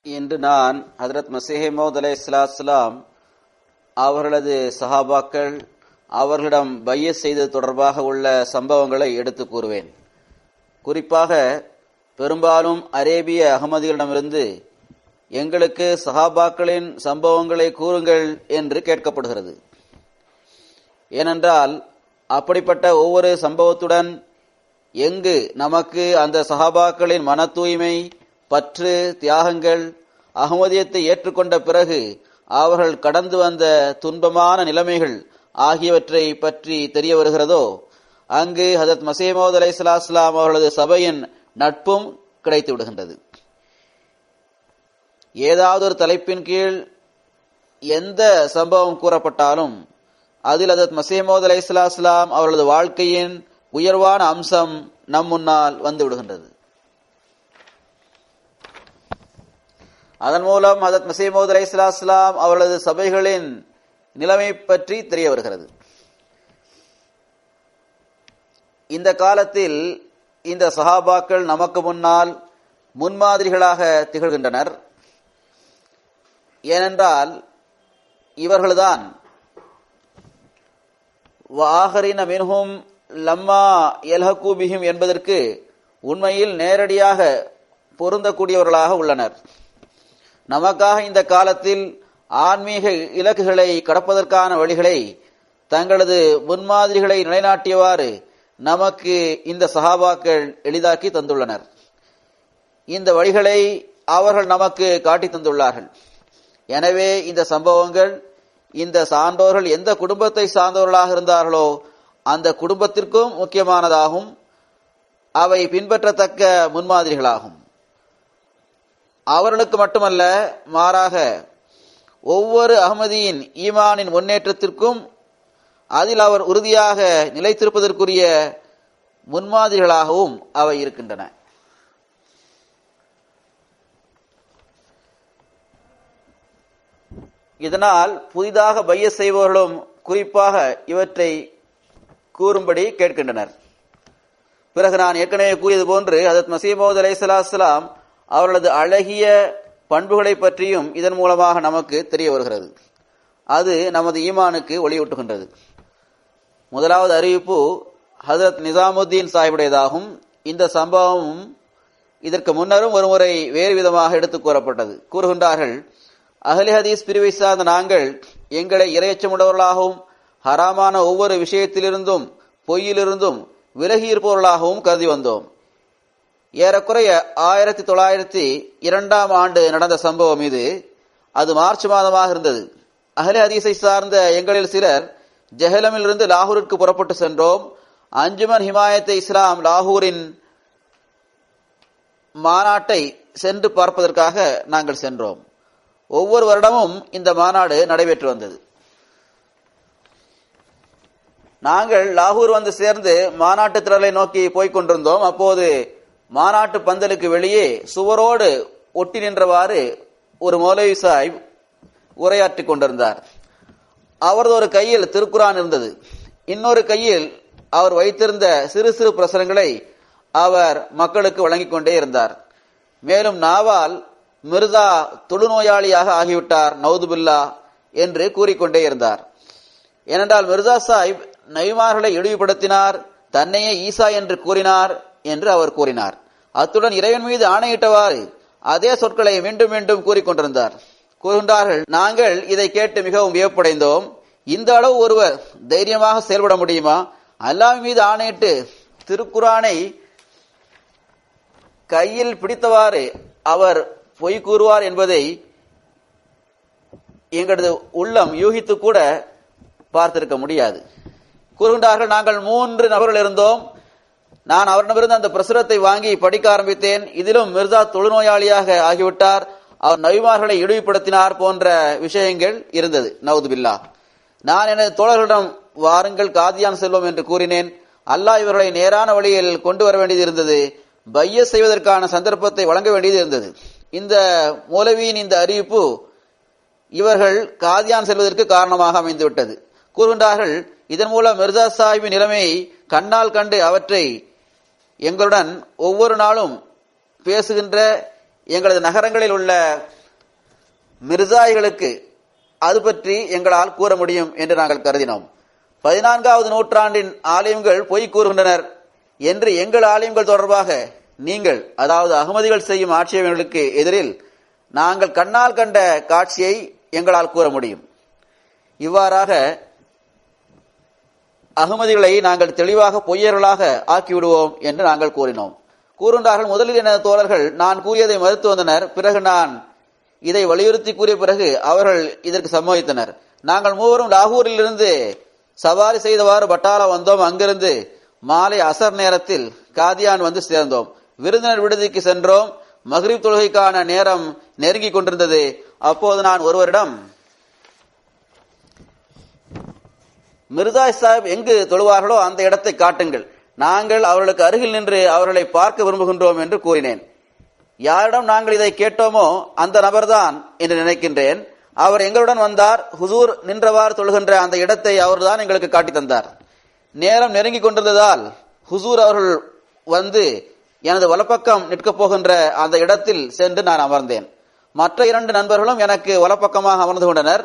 இன்று நான் ஹதரத் மஸீஹ் மவ்ஊத் அலைஹிஸ்ஸலாம் அவர்களது சஹாபாக்கள் அவர்களிடம் பையத் செய்தது தொடர்பாக உள்ள சம்பவங்களை எடுத்து கூறுவேன். குறிப்பாக பெரும்பாலும் அரேபிய அகமதிகளிடமிருந்து எங்களுக்கு சஹாபாக்களின் சம்பவங்களை கூறுங்கள் என்று கேட்கப்படுகிறது. ஏனென்றால் அப்படிப்பட்ட ஒவ்வொரு சம்பவத்துடன் எங்கு நமக்கு அந்த சஹாபாக்களின் மன தூய்மை, பற்று, தியாகங்கள், அகமதியத்தை ஏற்றுக்கொண்ட பிறகு அவர்கள் கடந்து வந்த துன்பமான நிலைமைகள் ஆகியவற்றை பற்றி தெரிய வருகிறதோ அங்கு ஹதரத் மஸீஹ் மவ்ஊத் அலைஹிஸ்ஸலாம் அவர்களது சபையின் நட்பும் கிடைத்து விடுகின்றது. ஏதாவது ஒரு தலைப்பின் கீழ் எந்த சம்பவம் கூறப்பட்டாலும் அதில் ஹதரத் மஸீஹ் மவ்ஊத் அலைஹிஸ்ஸலாம் அவர்களது வாழ்க்கையின் உயர்வான அம்சம் நம் முன்னால் வந்து விடுகின்றது. அதன் மூலம் ஹதரத் மஸீஹ் மவ்ஊத் அலைஹிஸ்ஸலாம் அவர்களது சபைகளின் நிலைமை பற்றி தெரிய வருகிறது. இந்த காலத்தில் இந்த சஹாபாக்கள் நமக்கு முன்னால் முன்மாதிரிகளாக திகழ்கின்றனர். ஏனென்றால் இவர்கள்தான் வஆஹரீன மின்ஹும் லம்மா யல்ஹகு பிஹிம் என்பதற்கு உண்மையில் நேரடியாக பொருந்தக்கூடியவர்களாக உள்ளனர். நமக்காக இந்த காலத்தில் ஆன்மீக இலக்குகளை கடப்பதற்கான வழிகளை தங்களது முன்மாதிரிகளை நிலைநாட்டியவாறு நமக்கு இந்த சஹாபாக்கள் எளிதாக்கி தந்துள்ளனர். இந்த வழிகளை அவர்கள் நமக்கு காட்டி தந்துள்ளார்கள். எனவே இந்த சம்பவங்கள் இந்த சான்றோர்கள் எந்த குடும்பத்தை சார்ந்தவர்களாக இருந்தார்களோ அந்த குடும்பத்திற்கும் முக்கியமானதாகும். அவை பின்பற்றத்தக்க முன்மாதிரிகளாகும். அவர்களுக்கு மட்டுமல்ல, மாறாக ஒவ்வொரு அஹ்மதியின் ஈமானின் முன்னேற்றத்திற்கும் அதில் அவர் உறுதியாக நிலைத்திருப்பதற்குரிய முன்மாதிரிகளாகவும் அவை இருக்கின்றன. இதனால் புதிதாக பையத் செய்பவர்களும் குறிப்பாக இவற்றை கூறும்படி கேட்கின்றனர். பிறகு நான் ஏற்கனவே கூறியது போன்று ஹதரத் மஸீஹ் மவ்ஊத் அலைஹிஸ்ஸலாம் அவர்களது அழகிய பண்புகளை பற்றியும் இதன் மூலமாக நமக்கு தெரிய வருகிறது. அது நமது ஈமானுக்கு ஒளியூட்டுகின்றது. முதலாவது அறிவிப்பு ஹதரத் நிசாமுத்தீன் சாஹிபுடையதாகும். இந்த சம்பவம் இதற்கு முன்னரும் ஒருமுறை வேறு விதமாக எடுத்துக் கூறப்பட்டது. கூறுகின்றார்கள், அஹ்லி ஹதீஸ் பிரிவை சார்ந்த நாங்கள் எங்களை இரையச்சமுள்ளவர்களாகவும் ஹராமான ஒவ்வொரு விஷயத்திலிருந்தும் பொய்யிலிருந்தும் விலகி இருப்பவர்களாகவும் கருதி வந்தோம். ஏறக்குறைய 1902ஆம் ஆண்டு நடந்த சம்பவம் இது. அது மார்ச் மாதமாக இருந்தது. அஹ்லி ஹதீஸை சார்ந்த எங்களில் சிலர் ஜெஹலமிலிருந்து லாகூருக்கு புறப்பட்டு சென்றோம். அஞ்சுமன் ஹிமாயத் இஸ்லாம் லாகூரின் மாநாட்டை சென்று பார்ப்பதற்காக நாங்கள் சென்றோம். ஒவ்வொரு வருடமும் இந்த மாநாடு நடைபெற்று வந்தது. நாங்கள் லாகூர் வந்து சேர்ந்து மாநாட்டு திடலை நோக்கி போய்க் கொண்டிருந்தோம். அப்போது மாநாட்டு பந்தலுக்கு வெளியே சுவரோடு ஒட்டி நின்றவாறு ஒரு மௌலவி சாஹிப் உரையாற்றிக் கொண்டிருந்தார். அவரது ஒரு கையில் திருக்குரான் இருந்தது, இன்னொரு கையில் அவர் வைத்திருந்த சிறு சிறு பிரசரங்களை அவர் மக்களுக்கு வழங்கிக் கொண்டே இருந்தார். மேலும் நாவால் மிர்சா தொழுநோயாளியாக ஆகிவிட்டார் நவுதுபில்லா என்று கூறிக்கொண்டே இருந்தார். ஏனென்றால் மிர்சா சாஹிப் நபிமார்களை இழிவுபடுத்தினார், தன்னையே ஈசா என்று கூறினார் என்று அவர் கூறினார். அத்துடன் இறைவன் மீது ஆணையிட்டவாறு அதே சொற்களை மீண்டும் மீண்டும் கூறிக்கொண்டிருந்தார். கூறுகின்றார்கள், நாங்கள் இதை கேட்டு மிகவும் வியப்படைந்தோம். இந்த அளவு ஒருவர் தைரியமாக செயல்பட முடியுமா? அல்லாஹ் மீது ஆணையிட்டு திருக்குரானை கையில் பிடித்தவாறு அவர் பொய் கூறுவார் என்பதை எங்களது உள்ளம் யூகித்து கூட பார்த்திருக்க முடியாது. கூறுகின்றார்கள், நாங்கள் 3 நபர்கள் இருந்தோம். நான் அவரிடமிருந்து அந்த பிரசுரத்தை வாங்கி படிக்க ஆரம்பித்தேன். இதிலும் மிர்சா தொழுநோயாளியாக ஆகிவிட்டார், அவர் நபிமார்களை இழிவுபடுத்தினார் போன்ற விஷயங்கள் இருந்தது. நவுதுபில்லா. நான் எனது தோழர்களிடம் வாருங்கள் காதியான் செல்வோம் என்று கூறினேன். அல்லாஹ் இவர்களை நேரான வழியில் கொண்டு வர வேண்டியது இருந்தது, பைய செய்வதற்கான சந்தர்ப்பத்தை வழங்க வேண்டியது இருந்தது. இந்த மௌலவியின் இந்த அறிவிப்பு இவர்கள் காதியான் செல்வதற்கு காரணமாக அமைந்துவிட்டது. கூறுகின்றார்கள், இதன் மூலம் மிர்சா சாஹிபின் நிலைமையை கண்ணால் கண்டு அவற்றை எங்களுடன் ஒவ்வொரு நாளும் பேசுகின்ற எங்களது நகரங்களில் உள்ள மிர்சாய்களுக்கு அது பற்றி எங்களால் கூற முடியும் என்று நாங்கள் கருதினோம். 14வது நூற்றாண்டின் ஆலிம்கள் பொய் கூறுகின்றனர் என்று எங்கள் ஆலிம்கள் தொடர்பாக நீங்கள், அதாவது அகமதிகள் செய்யும் ஆட்சேபங்களுக்கு எதிரில் நாங்கள் கண்ணால் கண்ட காட்சியை எங்களால் கூற முடியும். இவ்வாறாக அகமதிகளை நாங்கள் தெளிவாக பொய்யர்களாக ஆக்கிவிடுவோம் என்று நாங்கள் கூறினோம். கூறுகின்றார்கள், முதலில் எனது தோழர்கள் நான் கூறியதை மறுத்து வந்தனர். பிறகு நான் இதை வலியுறுத்தி கூறிய பிறகு அவர்கள் இதற்கு சம்மதித்தனர். நாங்கள் மூவரும் லாகூரில் இருந்து சவாரி செய்தவாறு பட்டாலா வந்தோம். அங்கிருந்து மாலை அசர் நேரத்தில் காதியான் வந்து சேர்ந்தோம். விருந்தினர் விடுதிக்கு சென்றோம். மக்ரிப் தொழுகைக்கான நேரம் நெருங்கிக் கொண்டிருந்தது. அப்போது நான் ஒருவரிடம், மிர்சா சாஹிப் எங்கு தொழுவார்களோ அந்த இடத்தை காட்டுங்கள், நாங்கள் அவர்களுக்கு அருகில் நின்று அவர்களை பார்க்க விரும்புகின்றோம் என்று கூறினேன். யாரிடம் நாங்கள் இதை கேட்டோமோ அந்த நபர்தான் என்று நினைக்கின்றேன். அவர் எங்களுடன் வந்தார். ஹுசூர் நின்றவாறு தொழுகின்ற அந்த இடத்தை அவர்தான் எங்களுக்கு காட்டி தந்தார். நேரம் நெருங்கிக் கொண்டிருந்ததால் ஹுசூர் அவர்கள் வந்து எனது வலப்பக்கம் நிற்கப் போகின்ற அந்த இடத்தில் சென்று நான் அமர்ந்தேன். மற்ற 2 நண்பர்களும் எனக்கு வலப்பக்கமாக அமர்ந்து கொண்டனர்.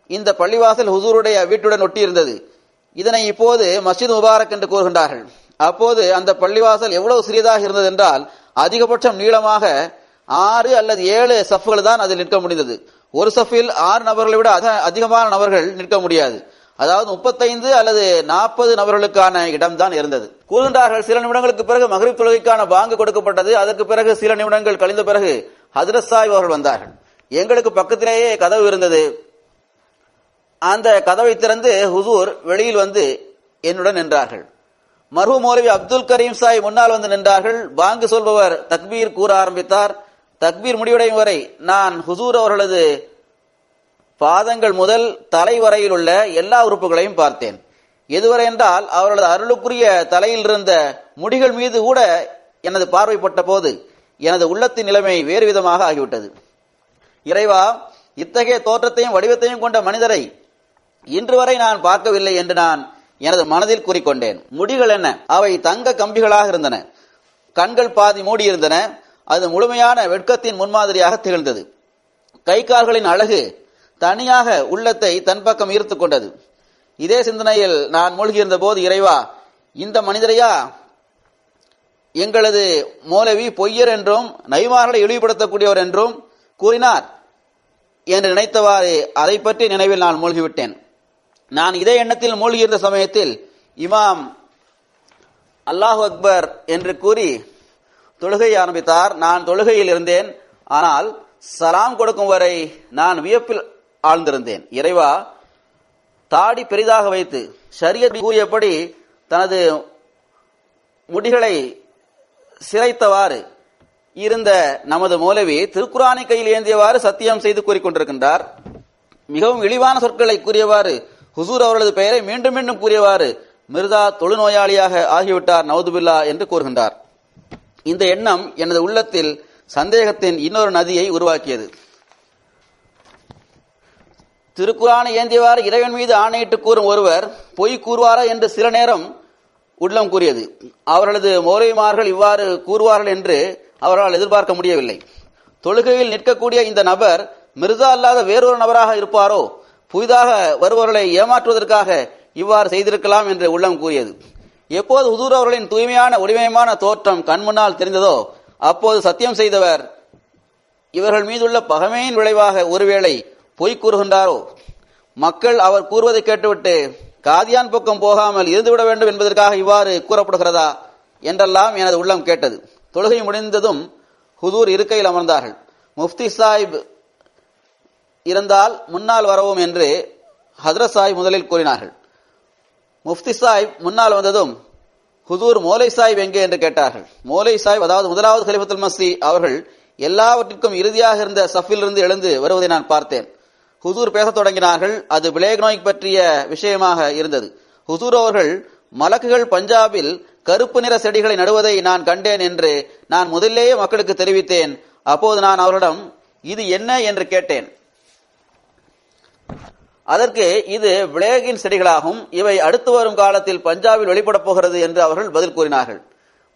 இந்த பள்ளிவாசல் ஹுசூருடைய வீட்டுடன் ஒட்டியிருந்தது. இதனை இப்போது மஸ்ஜித் முபாரக் என்று கூறுகின்றார்கள். அப்போது அந்த பள்ளிவாசல் எவ்வளவு சிறியதாக இருந்தது என்றால் அதிகபட்சம் நீளமாக 6 அல்லது 7 சஃப்கள் தான் அதில் நிற்க முடிந்தது. ஒரு சஃபில் 6 நபர்களை விட அதிகமான நபர்கள் நிற்க முடியாது. அதாவது 35 அல்லது 40 நபர்களுக்கான இடம்தான் இருந்தது. கூறுகின்றார்கள், சில நிமிடங்களுக்கு பிறகு மக்ரிப் தொழுகைக்கான பாங்கு கொடுக்கப்பட்டது. அதற்கு பிறகு சில நிமிடங்கள் கழிந்த பிறகு ஹஜ்ரத் சாஹிப் அவர்கள் வந்தார்கள். எங்களுக்கு பக்கத்திலேயே கதவு இருந்தது. அந்த கதவை திறந்து ஹுசூர் வெளியில் வந்து என்னுடன் நின்றார்கள். மர்ஹூம் மௌலவி அப்துல் கரீம் சாஹிப் முன்னால் வந்து நின்றார்கள். பாங்கு சொல்பவர் தக்பீர் கூற ஆரம்பித்தார். தக்பீர் முடிவடையும் வரை நான் ஹுசூர் அவர்களது பாதங்கள் முதல் தலை வரையில் உள்ள எல்லா உறுப்புகளையும் பார்த்தேன். எதுவரை என்றால் அவர்களது அருளுக்குரிய தலையில் இருந்த முடிகள் மீது கூட எனது பார்வைப்பட்ட போது எனது உள்ளத்தின் நிலைமை வேறு விதமாக ஆகிவிட்டது. இறைவா, இத்தகைய தோற்றத்தையும் வடிவத்தையும் கொண்ட மனிதரை இன்று வரை நான் பார்க்கவில்லை என்று நான் எனது மனதில் கூறிக்கொண்டேன். முடிகள் என்ன, அவை தங்க கம்பிகளாக இருந்தன. கண்கள் பாதி மூடியிருந்தன. அது முழுமையான வெட்கத்தின் முன்மாதிரியாக திகழ்ந்தது. கை கால்களின் அழகு தனியாக உள்ளத்தை தன் பக்கம் ஈர்த்து கொண்டது. இதே சிந்தனையில் நான் மூழ்கியிருந்த போது, இறைவா, இந்த மனிதரையா எங்களது மௌலவி பொய்யர் என்றும் நபிமார்களை இழிவுபடுத்தக்கூடியவர் என்றும் கூறினார் என்று நினைத்தவாறு அதை பற்றி நினைவில் நான் மூழ்கிவிட்டேன். நான் இதே எண்ணத்தில் மூழ்கியிருந்த சமயத்தில் இமாம் அல்லாஹு அக்பர் என்று கூறி தொழுகை ஆரம்பித்தார். நான் தொழுகையில் இருந்தேன். ஆனால் சலாம் கொடுக்கும் வரை நான் வியப்பில் ஆழ்ந்திருந்தேன். இறைவா, தாடி பெரிதாக வைத்து ஷரியத் கூறியபடி தனது முடிகளை சிரைத்தவாறு இருந்த நமது மௌலவி திருக்குரானை கையில் ஏந்தியவாறு சத்தியம் செய்து கூறிக்கொண்டிருக்கின்றார். மிகவும் இழிவான சொற்களை கூறியவாறு ஹுசூர் அவர்களது பெயரை மீண்டும் மீண்டும் கூறியவாறு மிர்சா தொழுநோயாளியாக ஆகிவிட்டார் நவுதுபில்லா என்று கூறுகின்றார். இந்த எண்ணம் எனது உள்ளத்தில் சந்தேகத்தின் இன்னொரு நதியை உருவாக்கியது. திருக்குரானை ஏந்தியவாறு இறைவன் மீது ஆணையிட்டு கூறும் ஒருவர் பொய் கூறுவாரா என்று சில நேரம் உள்ளம் கூறியது. அவர்களது மௌலவிமார்கள் இவ்வாறு கூறுவார்கள் என்று அவரால் எதிர்பார்க்க முடியவில்லை. தொழுகையில் நிற்கக்கூடிய இந்த நபர் மிர்சா அல்லாத வேறொரு நபராக இருப்பாரோ, புதிதாக வருபவர்களை ஏமாற்றுவதற்காக இவ்வாறு செய்திருக்கலாம் என்று உள்ளம் கூறியது. எப்போது ஹுசூர் அவர்களின் தூய்மையான ஒளிமயமான தோற்றம் கண்முன்னால் தெரிந்ததோ அப்போது சத்தியம் செய்தவர் இவர்கள் மீதுள்ள பகைமையின் விளைவாக ஒருவேளை பொய் கூறுகின்றாரோ, மக்கள் அவர் கூறுவதை கேட்டுவிட்டு காதியான் பக்கம் போகாமல் இருந்துவிட வேண்டும் என்பதற்காக இவ்வாறு கூறப்படுகிறதா என்றெல்லாம் எனது உள்ளம் கேட்டது. தொழுகை முடிந்ததும் ஹுசூர் இருக்கையில் அமர்ந்தார்கள். முஃப்தி சாஹிப் இருந்தால் முன்னால் வரவும் என்று ஹஜ்ரத் சாஹிப் முதலில் கூறினார்கள். முஃப்தி சாஹிப் முன்னால் வந்ததும் ஹுசூர் மௌலை சாஹிப் எங்கே என்று கேட்டார்கள். மௌலை சாஹிப், அதாவது முதலாவது கலிஃபத்துல் மஸீஹ் அவர்கள் எல்லாவற்றிற்கும் இறுதியாக இருந்த சஃபிலிருந்து எழுந்து வருவதை நான் பார்த்தேன். ஹுசூர் பேசத் தொடங்கினார்கள். அது பிளேக் நோய் பற்றிய விஷயமாக இருந்தது. ஹுசூர் அவர்கள் மலக்குகள் பஞ்சாபில் கருப்பு நிற செடிகளை நடுவதை நான் கண்டேன் என்று நான் முதலிலேயே மக்களுக்கு தெரிவித்தேன். அப்போது நான் அவர்களிடம் இது என்ன என்று கேட்டேன். அதற்கு இது பிளேகின் செடிகளாகும், இவை அடுத்து வரும் காலத்தில் பஞ்சாபில் வெளிப்படப் போகிறது என்று அவர்கள் பதில் கூறினார்கள்.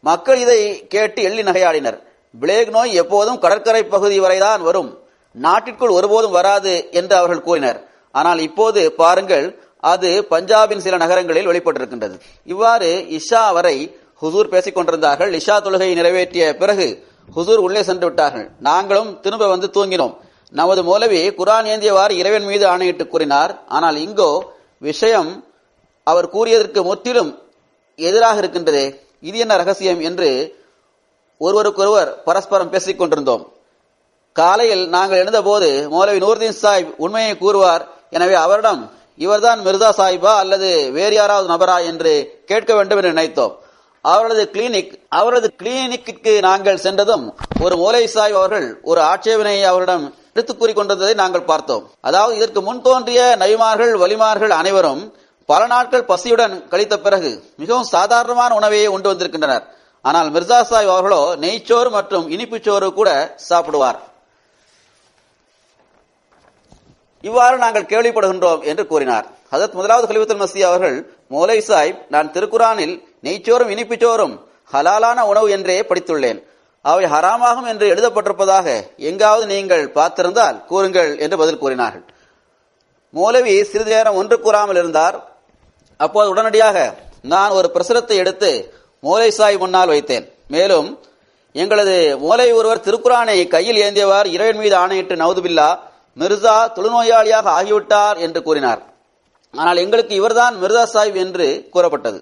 மக்கள் இதை கேட்டு எள்ளி நகையாடினர். பிளேக் நோய் எப்போதும் கடற்கரை பகுதி வரைதான் வரும், நாட்டிற்குள் ஒருபோதும் வராது என்று அவர்கள் கூறினர். ஆனால் இப்போது பாருங்கள், அது பஞ்சாபின் சில நகரங்களில் வெளிப்பட்டிருக்கின்றது. இவ்வாறு இஷா வரை ஹுசூர் பேசிக் கொண்டிருந்தார்கள். இஷா தொழுகையை நிறைவேற்றிய பிறகு ஹுசூர் உள்ளே சென்று விட்டார்கள். நாங்களும் திரும்ப வந்து தூங்கினோம். நமது மௌலவி குர்ஆன் ஏந்தியவாறு இறைவன் மீது ஆணையிட்டு கூறினார். ஆனால் இங்கோ விஷயம் அவர் கூறியதற்கு முற்றிலும் எதிராக இருக்கின்றதே, இது என்ன ரகசியம் என்று ஒருவருக்கொருவர் பரஸ்பரம் பேசிக் கொண்டிருந்தோம். காலையில் நாங்கள் எழுந்தபோது மௌலவி நூர்தீன் சாஹிப் உண்மையை கூறுவார். எனவே அவரிடம் இவர்தான் மிர்சா சாஹிபா அல்லது வேறு யாராவது நபரா என்று கேட்க வேண்டும் என்று நினைத்தோம். அவரது கிளினிக்கு நாங்கள் சென்றதும் ஒரு மௌலவி சாஹிப் அவர்கள் ஒரு ஆட்சேபனையை அவரிடம் எடுத்துக் கூறிக்கொண்டிருந்ததை நாங்கள் பார்த்தோம். அதாவது இதற்கு முன் தோன்றிய நபிமார்கள் வலிமார்கள் அனைவரும் பல நாட்கள் பசியுடன் கழித்த பிறகு மிகவும் சாதாரணமான உணவையே உண்டு வந்திருக்கின்றனர். ஆனால் மிர்சா சாஹிப் அவர்களோ நெய்ச்சோறு மற்றும் இனிப்புச்சோறு கூட சாப்பிடுவார். இவ்வாறு நாங்கள் கேள்விப்படுகின்றோம் என்று கூறினார். ஹஜ்ரத் முதலாவது கலிஃபத்துல் மஸீஹ் அவர்கள், மௌலை சாஹிப், நான் திருக்குரானில் நெய்ச்சோறும் இனிப்புச்சோறும் ஹலாலான உணவு என்றே படித்துள்ளேன். அவை ஹராமாகும் என்று எழுதப்பட்டிருப்பதாக எங்காவது நீங்கள் பார்த்திருந்தால் கூறுங்கள் என்று பதில் கூறினார்கள். மௌலவி சிறிது நேரம் ஒன்று கூறாமல் இருந்தார். அப்போது உடனடியாக நான் ஒரு பிரசுரத்தை எடுத்து மௌலை சாஹிப் முன்னால் வைத்தேன். மேலும் எங்களது மௌலவி ஒருவர் திருக்குரானை கையில் ஏந்தியவாறு இறைவன் மீது ஆணையிட்டு நவுதுபில்லா மிர்சா தொழுநோயாளியாக ஆகிவிட்டார் என்று கூறினார். ஆனால் எங்களுக்கு இவர்தான் மிர்சா சாஹிப் என்று கூறப்பட்டது.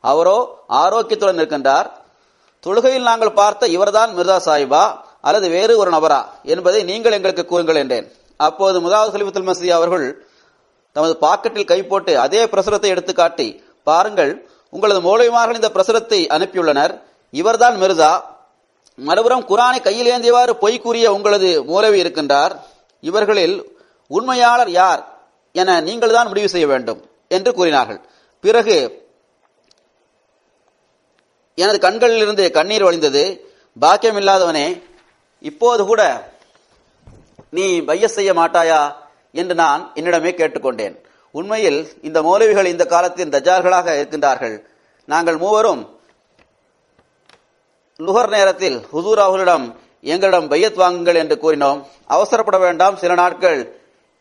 அவரோ ஆரோக்கியத்துடன் இருக்கின்றார். தொழுகையில் நாங்கள் பார்த்த இவர்தான் மிர்சா சாஹிபா அல்லது வேறு ஒரு நபரா என்பதை நீங்கள் எங்களுக்கு கூறுங்கள் என்றேன். அப்போது முதலாவது கலிஃபத்துல் மஸீஹ் அவர்கள் தமது பாக்கெட்டில் கை போட்டு அதே பிரசுரத்தை எடுத்து காட்டி, பாருங்கள், உங்களது மௌலவிமார்கள் இந்த பிரசுரத்தை அனுப்பியுள்ளனர். இவர்தான் மிர்சா. மறுபுறம் குர்ஆனை கையில் ஏந்தியவாறு பொய் கூறிய உங்களது மௌலவி இருக்கின்றார். இவர்களில் உண்மையாளர் யார் என நீங்கள் தான் முடிவு செய்ய வேண்டும் என்று கூறினார்கள். பிறகு எனது கண்களில் இருந்து கண்ணீர் வழிந்தது. பாக்கியம் இல்லாதவனே, இப்போது கூட நீ பையஸ் செய்ய மாட்டாயா என்று நான் என்னிடமே கேட்டுக்கொண்டேன். உண்மையில் இந்த மௌலவிகள் இந்த காலத்தின் தஜ்ஜால்களாக இருக்கின்றார்கள். நாங்கள் மூவரும் லுஹர் நேரத்தில் ஹுசூர் அவர்களிடம் எங்களிடம் பையத் வாங்குங்கள் என்று கூறினோம். அவசரப்பட வேண்டாம், சில நாட்கள்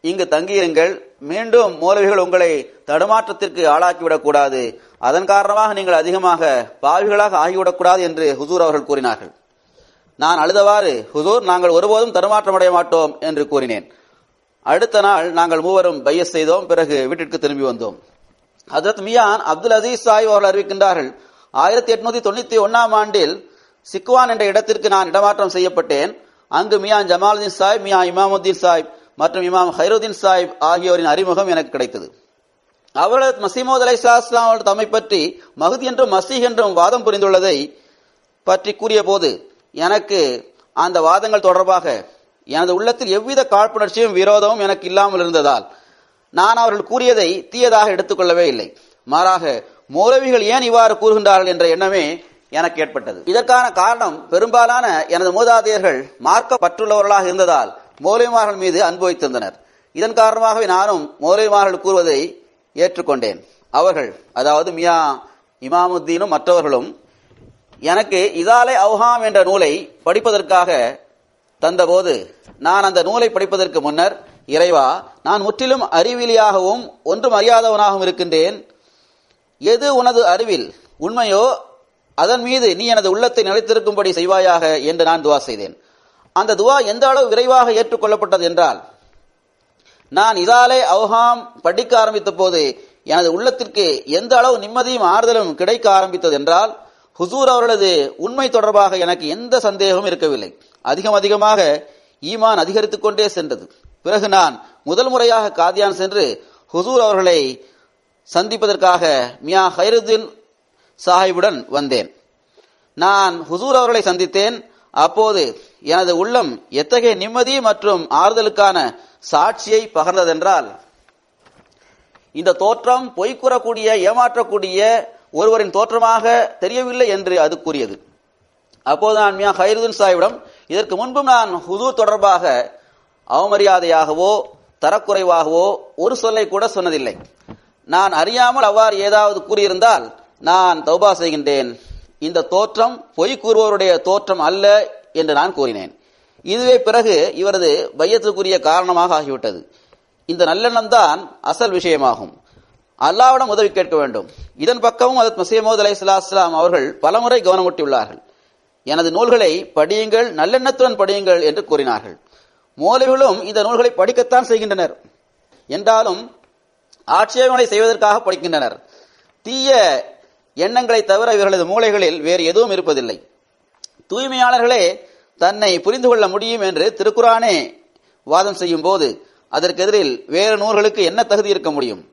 இங்கு தங்கியிருங்கள். மீண்டும் மௌலவிகள் உங்களை தடுமாற்றத்திற்கு ஆளாக்கிவிடக் கூடாது, அதன் காரணமாக நீங்கள் அதிகமாக பாவிகளாக ஆகிவிடக்கூடாது என்று ஹுசூர் அவர்கள் கூறினார்கள். நான் அழுதவாறு, ஹுசூர், நாங்கள் ஒருபோதும் தடுமாற்றமடைய மாட்டோம் என்று கூறினேன். அடுத்த நாள் நாங்கள் மூவரும் பையஸ் செய்தோம். பிறகு வீட்டிற்கு திரும்பி வந்தோம். ஹஜ்ரத் மியான் அப்துல் அசீஸ் சாஹிப் அவர்கள் அறிவிக்கின்றார்கள், 1891 ஆண்டில் சிக்வான் என்ற இடத்திற்கு நான் இடமாற்றம் செய்யப்பட்டேன். அங்கு மியான் ஜமாலுதீன் சாஹிப், மியான் இமாமுத்தீன் சாஹிப் மற்றும் இமாம் ஹைருதீன் சாஹிப் ஆகியோரின் அறிமுகம் எனக்கு கிடைத்தது. அவர்கள் மசீமோத் அலைஹிஸ்ஸலாம் அவர்கள் தம்மை பற்றி மஹ்தி என்றும் மசீஹ் என்றும் வாதம் புரிந்துள்ளதை பற்றி கூறிய போது எனக்கு அந்த வாதங்கள் தொடர்பாக எனது உள்ளத்தில் எவ்வித காழ்ப்புணர்ச்சியும் விரோதமும் எனக்கு இல்லாமல் இருந்ததால் நான் அவர்கள் கூறியதை தீயதாக எடுத்துக்கொள்ளவே இல்லை. மாறாக மௌலவிகள் ஏன் இவ்வாறு கூறுகின்றார்கள் என்ற எண்ணமே எனக்கு ஏற்பட்டது. இதற்கான காரணம் பெரும்பாலான எனது மூதாதையர்கள் மார்க்கப்பற்றுள்ளவர்களாக இருந்ததால் மௌலவிமார்கள் மீது அன்பு வைத்திருந்தனர். இதன் காரணமாகவே நானும் மௌலவிமார்கள் கூறுவதை ஏற்றுக்கொண்டேன். அவர்கள், அதாவது மியா இமாமுத்தீனும் மற்றவர்களும் எனக்கு இதாலே அவ்ஹாம் என்ற நூலை படிப்பதற்காக தந்தபோது நான் அந்த நூலை படிப்பதற்கு முன்னர், இறைவா, நான் முற்றிலும் அறிவிலியாகவும் ஒன்றும் அறியாதவனாகவும் இருக்கின்றேன். எது உனது அறிவில் உண்மையோ அதன் மீது நீ எனது உள்ளத்தை நிலைத்திருக்கும்படி செய்வாயாக என்று நான் துவா செய்தேன். அந்த துவா எந்த அளவு விரைவாக ஏற்றுக்கொள்ளப்பட்டது என்றால், நான் இதாலே அவ்ஹாம் படிக்க ஆரம்பித்த போது எனது உள்ளத்திற்கு எந்த அளவு நிம்மதியும் ஆறுதலும் கிடைக்க ஆரம்பித்தது என்றால், ஹுசூர் அவர்களது உண்மை தொடர்பாக எனக்கு எந்த சந்தேகமும் இருக்கவில்லை. அதிகமாக ஈமான் அதிகரித்துக் கொண்டே சென்றது. பிறகு நான் முதல் முறையாக காதியான் சென்று ஹுசூர் அவர்களை சந்திப்பதற்காக மியா ஹைருதீன் சாஹிபுடன் வந்தேன். நான் ஹுசூர் அவர்களை சந்தித்தேன். அப்போது எனது உள்ளம் எத்தகைய நிம்மதி மற்றும் ஆறுதலுக்கான சாட்சியை பகர்ந்ததென்றால், இந்த தோற்றம் பொய் கூறக்கூடிய, ஏமாற்றக்கூடிய ஒருவரின் தோற்றமாக தெரியவில்லை என்று அது கூறியது. அப்போது நான் மியா ஹைருதீன் சாஹிபிடம், இதற்கு முன்பும் நான் ஹுசூர் தொடர்பாக அவமரியாதையாகவோ தரக்குறைவாகவோ ஒரு சொல்லை கூட சொன்னதில்லை. நான் அறியாமல் அவ்வாறு ஏதாவது கூறியிருந்தால் நான் தௌபா செய்கின்றேன். இந்த தோற்றம் பொய் கூறுவோருடைய தோற்றம் அல்ல என்று நான் கூறினேன். இதுவே பிறகு இவரது பையத்துக்குரிய காரணமாக ஆகிவிட்டது. இந்த நல்லெண்ணம் தான் அசல் விஷயமாகும். அல்லாஹ்விடம் உதவி கேட்க வேண்டும். இதன் பக்கமும் ஹஜ்ரத் மஸீஹ் மவ்ஊத் அலைஹிஸ்ஸலாம் அவர்கள் பலமுறை கவனமூட்டியுள்ளார்கள். எனது நூல்களை படியுங்கள், நல்லெண்ணத்துடன் படியுங்கள் என்று கூறினார்கள். மௌலவிகளும் இந்த நூல்களை படிக்கத்தான் செய்கின்றனர். என்றாலும் ஆட்சேபனை செய்வதற்காக படிக்கின்றனர். தீய எண்ணங்களை தவிர இவர்களது மூளைகளில் வேறு எதுவும் இருப்பதில்லை. தூய்மையாளர்களே தன்னை புரிந்து கொள்ள முடியும் என்று திருக்குரானே வாதம் செய்யும் போது அதற்கு எதிரில் வேறு நூல்களுக்கு என்ன தகுதி இருக்க முடியும்?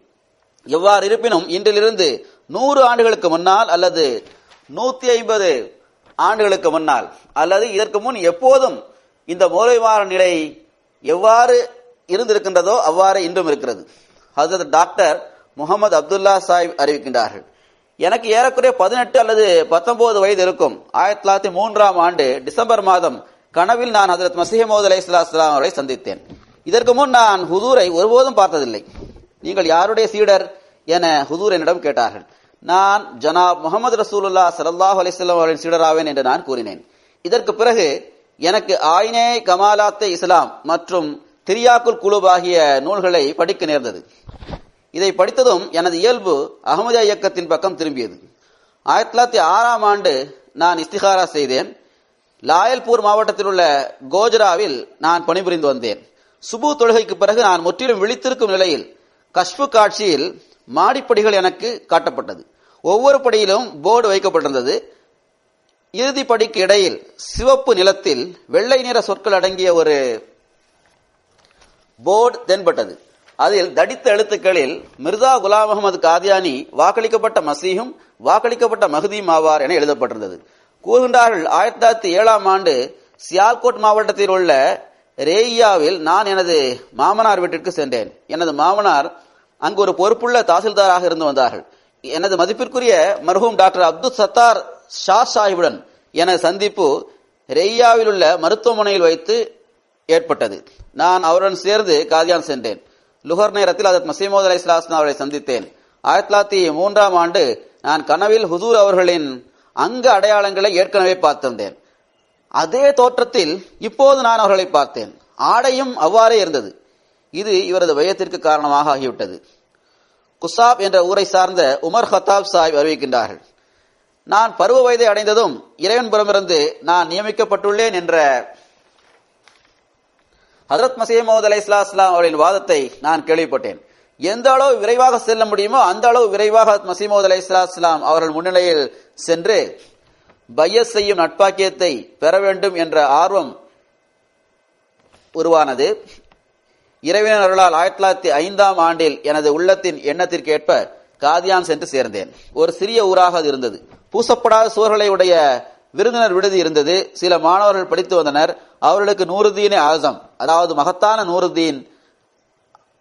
எவ்வாறு இருப்பினும் இன்றிலிருந்து 100 ஆண்டுகளுக்கு முன்னால் அல்லது 150 ஆண்டுகளுக்கு முன்னால் அல்லது இதற்கு முன் எப்போதும் இந்த மௌலவிமார நிலை எவ்வாறு இருந்திருக்கின்றதோ அவ்வாறு இன்றும் இருக்கிறது. ஹஜ்ரத் டாக்டர் முகமது அப்துல்லா சாஹிப் அறிவிக்கின்றார்கள், எனக்கு ஏறக்குறைய 18 அல்லது 19 வயது இருக்கும். 1903ஆம் ஆண்டு டிசம்பர் மாதம் கனவில் நான் ஹஜ்ரத் மஸீஹ் மவ்ஊத் அலைஹிஸ்ஸலாம் அவர்களை சந்தித்தேன். இதற்கு முன் நான் ஹுதூரை ஒருபோதும் பார்த்ததில்லை. நீங்கள் யாருடைய சீடர் என ஹுதூர் என்னிடம் கேட்டார்கள். நான் ஜனாப் முகமது ரசூலுல்லாஹ் ஸல்லல்லாஹு அலைஹி வஸல்லம் அவர்களின் சீடராவேன் என்று நான் கூறினேன். இதற்கு பிறகு எனக்கு ஆயினே கமாலாத்தே இஸ்லாம் மற்றும் திரியாக்குல் குலூப் ஆகிய நூல்களை படிக்க நேர்ந்தது. இதை படித்ததும் எனது இயல்பு அஹ்மதியா இயக்கத்தின் பக்கம் திரும்பியது. 1906ஆம் ஆண்டு நான் இஸ்திகாரா செய்தேன். லாயல்பூர் மாவட்டத்தில் உள்ள கோஜராவில் நான் பணிபுரிந்து வந்தேன். சுபு தொழுகைக்கு பிறகு நான் முற்றிலும் விழித்திருக்கும் நிலையில் கஷ்பு காட்சியில் மாடிப்படிகள் எனக்கு காட்டப்பட்டது. ஒவ்வொரு படியிலும் போர்டு வைக்கப்பட்டிருந்தது. இறுதி படிக்கு இடையில் சிவப்பு நிலத்தில் வெள்ளை நிற சொற்கள் அடங்கிய ஒரு போர்டு தென்பட்டது. அதில் தடித்த எழுத்துக்களில் மிர்சா குலாம் அஹ்மத் காதியானி வாக்களிக்கப்பட்ட மசீஹும் வாக்களிக்கப்பட்ட மஹ்தியும் ஆவார் என எழுதப்பட்டிருந்தது. கூறுகின்றார்கள், 1907ஆம் ஆண்டு சியால்கோட் மாவட்டத்தில் உள்ள ரேயாவில் நான் எனது மாமனார் வீட்டிற்கு சென்றேன். எனது மாமனார் அங்கு ஒரு பொறுப்புள்ள தாசில்தாராக இருந்து வந்தார்கள். எனது மதிப்பிற்குரிய மர்ஹூம் டாக்டர் அப்துல் சத்தார் ஷா சாஹிபுடன் எனது சந்திப்பு ரேயாவில் உள்ள மருத்துவமனையில் வைத்து ஏற்பட்டது. நான் அவருடன் சேர்ந்து காதியான் சென்றேன். லுஹர் நேரத்தில் ஹஜ்ரத் மஸீஹ் மவ்ஊத் அலைஹிஸ்ஸலாம் அவர்களை சந்தித்தேன். 1903ஆம் ஆண்டு நான் கனவில் ஹுசூர் அவர்களின் அங்க அடையாளங்களை ஏற்கனவே பார்த்திருந்தேன். அதே தோற்றத்தில் இப்போது நான் அவர்களை பார்த்தேன். ஆடையும் அவ்வாறே இருந்தது. இது இவரது பயத்திற்கு காரணமாக ஆகிவிட்டது. குசாப் என்ற ஊரை சார்ந்த உமர் ஹத்தாப் சாஹிப் அறிவிக்கின்றார்கள், நான் பருவ வயதை அடைந்ததும் இறைவன் புறமிருந்து நான் நியமிக்கப்பட்டுள்ளேன் என்ற ஹஜ்ரத் மஸீஹ் மவ்ஊத் அலைஹிஸ்ஸலாம் அவர்களின் வாதத்தை நான் கேள்விப்பட்டேன். எந்த அளவு விரைவாக செல்ல முடியுமோ அந்த அளவு விரைவாக ஹஜ்ரத் மஸீஹ் மவ்ஊத் அலைஹிஸ்ஸலாம் அவர்கள் முன்னிலையில் சென்று பையத் செய்யும் நட்பாக்கியத்தை பெற வேண்டும் என்ற ஆர்வம் உருவானது. இறைவனின் அருளால் 1905ஆம் ஆண்டில் எனது உள்ளத்தின் எண்ணத்திற்கேற்ப காதியான் சென்று சேர்ந்தேன். ஒரு சிறிய ஊராக அது இருந்தது. பூசப்படாத சுவர்களை உடைய விருந்தினர் விடுதி இருந்தது. சில மாணவர்கள் படித்து வந்தனர். அவர்களுக்கு நூருதீன் ஆசம், அதாவது மகத்தான நூருதீன்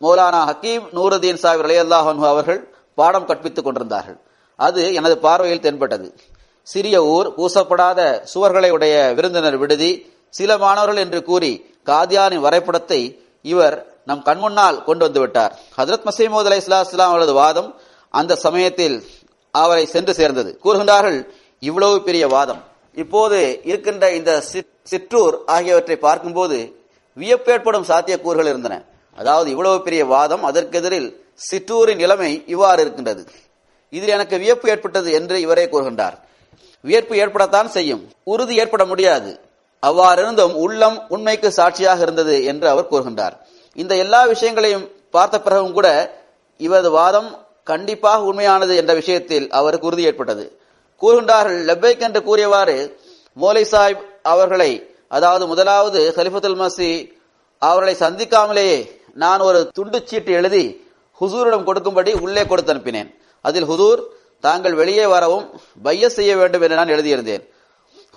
மௌலானா ஹக்கீம் நூருதீன் சாஹிப் ரலியல்லாஹு அன்ஹு அவர்கள் பாடம் கற்பித்துக் கொண்டிருந்தார்கள். அது எனது பார்வையில் தென்பட்டது. சிறிய ஊர், பூசப்படாத சுவர்களை உடைய விருந்தினர் விடுதி, சில மாணவர்கள் என்று கூறி காதியானின் வரைபடத்தை இவர் நம் கண்முன்னால் கொண்டு வந்து விட்டார். ஹஜ்ரத் மஸீஹ் மவ்ஊத் அலைஹிஸ்ஸலாம் அவரது வாதம் அந்த சமயத்தில் அவரை சென்று சேர்ந்தது. கூறுகின்றார்கள், இவ்வளவு பெரிய வாதம், இப்போது இருக்கின்ற இந்த சிற்றூர் ஆகியவற்றை பார்க்கும்போது வியப்பேற்படும் சாத்தியக்கூறுகள் இருந்தன. அதாவது இவ்வளவு பெரிய வாதம், அதற்கெதிரில் சிற்றூரின் நிலைமை இவ்வாறு இருக்கின்றது. இதில் எனக்கு வியப்பு ஏற்பட்டது என்று இவரே கூறுகின்றார். வியப்பு ஏற்படத்தான் செய்யும், உறுதி ஏற்பட முடியாது. அவ்வாறிருந்தும் உள்ளம் உண்மைக்கு சாட்சியாக இருந்தது என்று அவர் கூறுகின்றார். இந்த எல்லா விஷயங்களையும் பார்த்த பிறகும் கூட இவரது வாதம் கண்டிப்பாக உண்மையானது என்ற விஷயத்தில் அவருக்கு உறுதி ஏற்பட்டது. கூறுகின்றார்கள், லெப்பைக் என்று கூறியவாறு மௌலை சாஹிப் அவர்களை, அதாவது முதலாவது கலிஃபத்துல் மஸீஹ் அவர்களை சந்திக்காமலேயே நான் ஒரு துண்டு சீட்டு எழுதி ஹுசூரிடம் கொடுக்கும்படி உள்ளே கொடுத்து அனுப்பினேன். அதில் ஹுசூர் தாங்கள் வெளியே வரவும் பையத் செய்ய வேண்டும் என்று நான் எழுதியிருந்தேன்.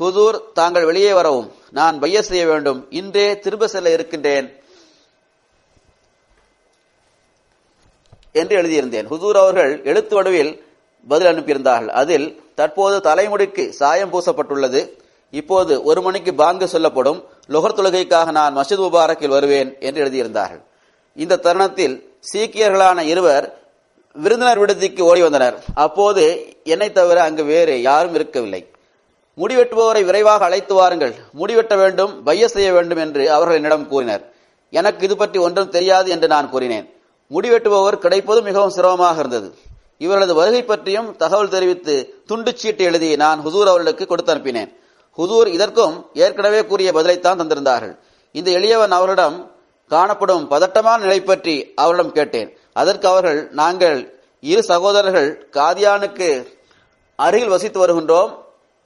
ஹுசூர் தாங்கள் வெளியே வரவும் நான் பையத் செய்ய வேண்டும், இன்றே திரும்ப செல்ல இருக்கின்றேன் என்று எழுதியிருந்தேன். ஹுசூர் அவர்கள் எழுத்து வடிவில் பதில் அனுப்பியிருந்தார்கள். அதில் தற்போது தலைமுடிக்கு சாயம் பூசப்பட்டுள்ளது, இப்போது 1 மணிக்கு பாங்கு சொல்லப்படும், லொஹர் தொழுகைக்காக நான் மஸ்ஜித் முபாரக்கில் வருவேன் என்று எழுதியிருந்தார்கள். இந்த தருணத்தில் சீக்கியர்களான இருவர் விருந்தினர் விடுதிக்கு ஓடி வந்தனர். அப்போது என்னை தவிர அங்கு வேறு யாரும் இருக்கவில்லை. முடிவெட்டுபவரை விரைவாக அழைத்து வாருங்கள், முடிவெட்ட வேண்டும், பையத் செய்ய வேண்டும் என்று அவர்கள் என்னிடம் கூறினர். எனக்கு இது பற்றி ஒன்றும் தெரியாது என்று நான் கூறினேன். முடிவெட்டுபவர் கிடைப்பது மிகவும் சிரமமாக இருந்தது. இவர்களது வருகை பற்றியும் தகவல் தெரிவித்து துண்டு சீட்டு எழுதி நான் ஹுசூர் அவர்களுக்கு கொடுத்து அனுப்பினேன். ஹுசூர் இதற்கும் ஏற்கனவே கூறிய பதிலைத்தான் தந்திருந்தார்கள். இந்த எளியவன் அவரிடம் காணப்படும் பதட்டமான நிலை பற்றி அவரிடம் கேட்டேன். அதற்கு அவர்கள், நாங்கள் 2 சகோதரர்கள் காதியானுக்கு அருகில் வசித்து வருகின்றோம்,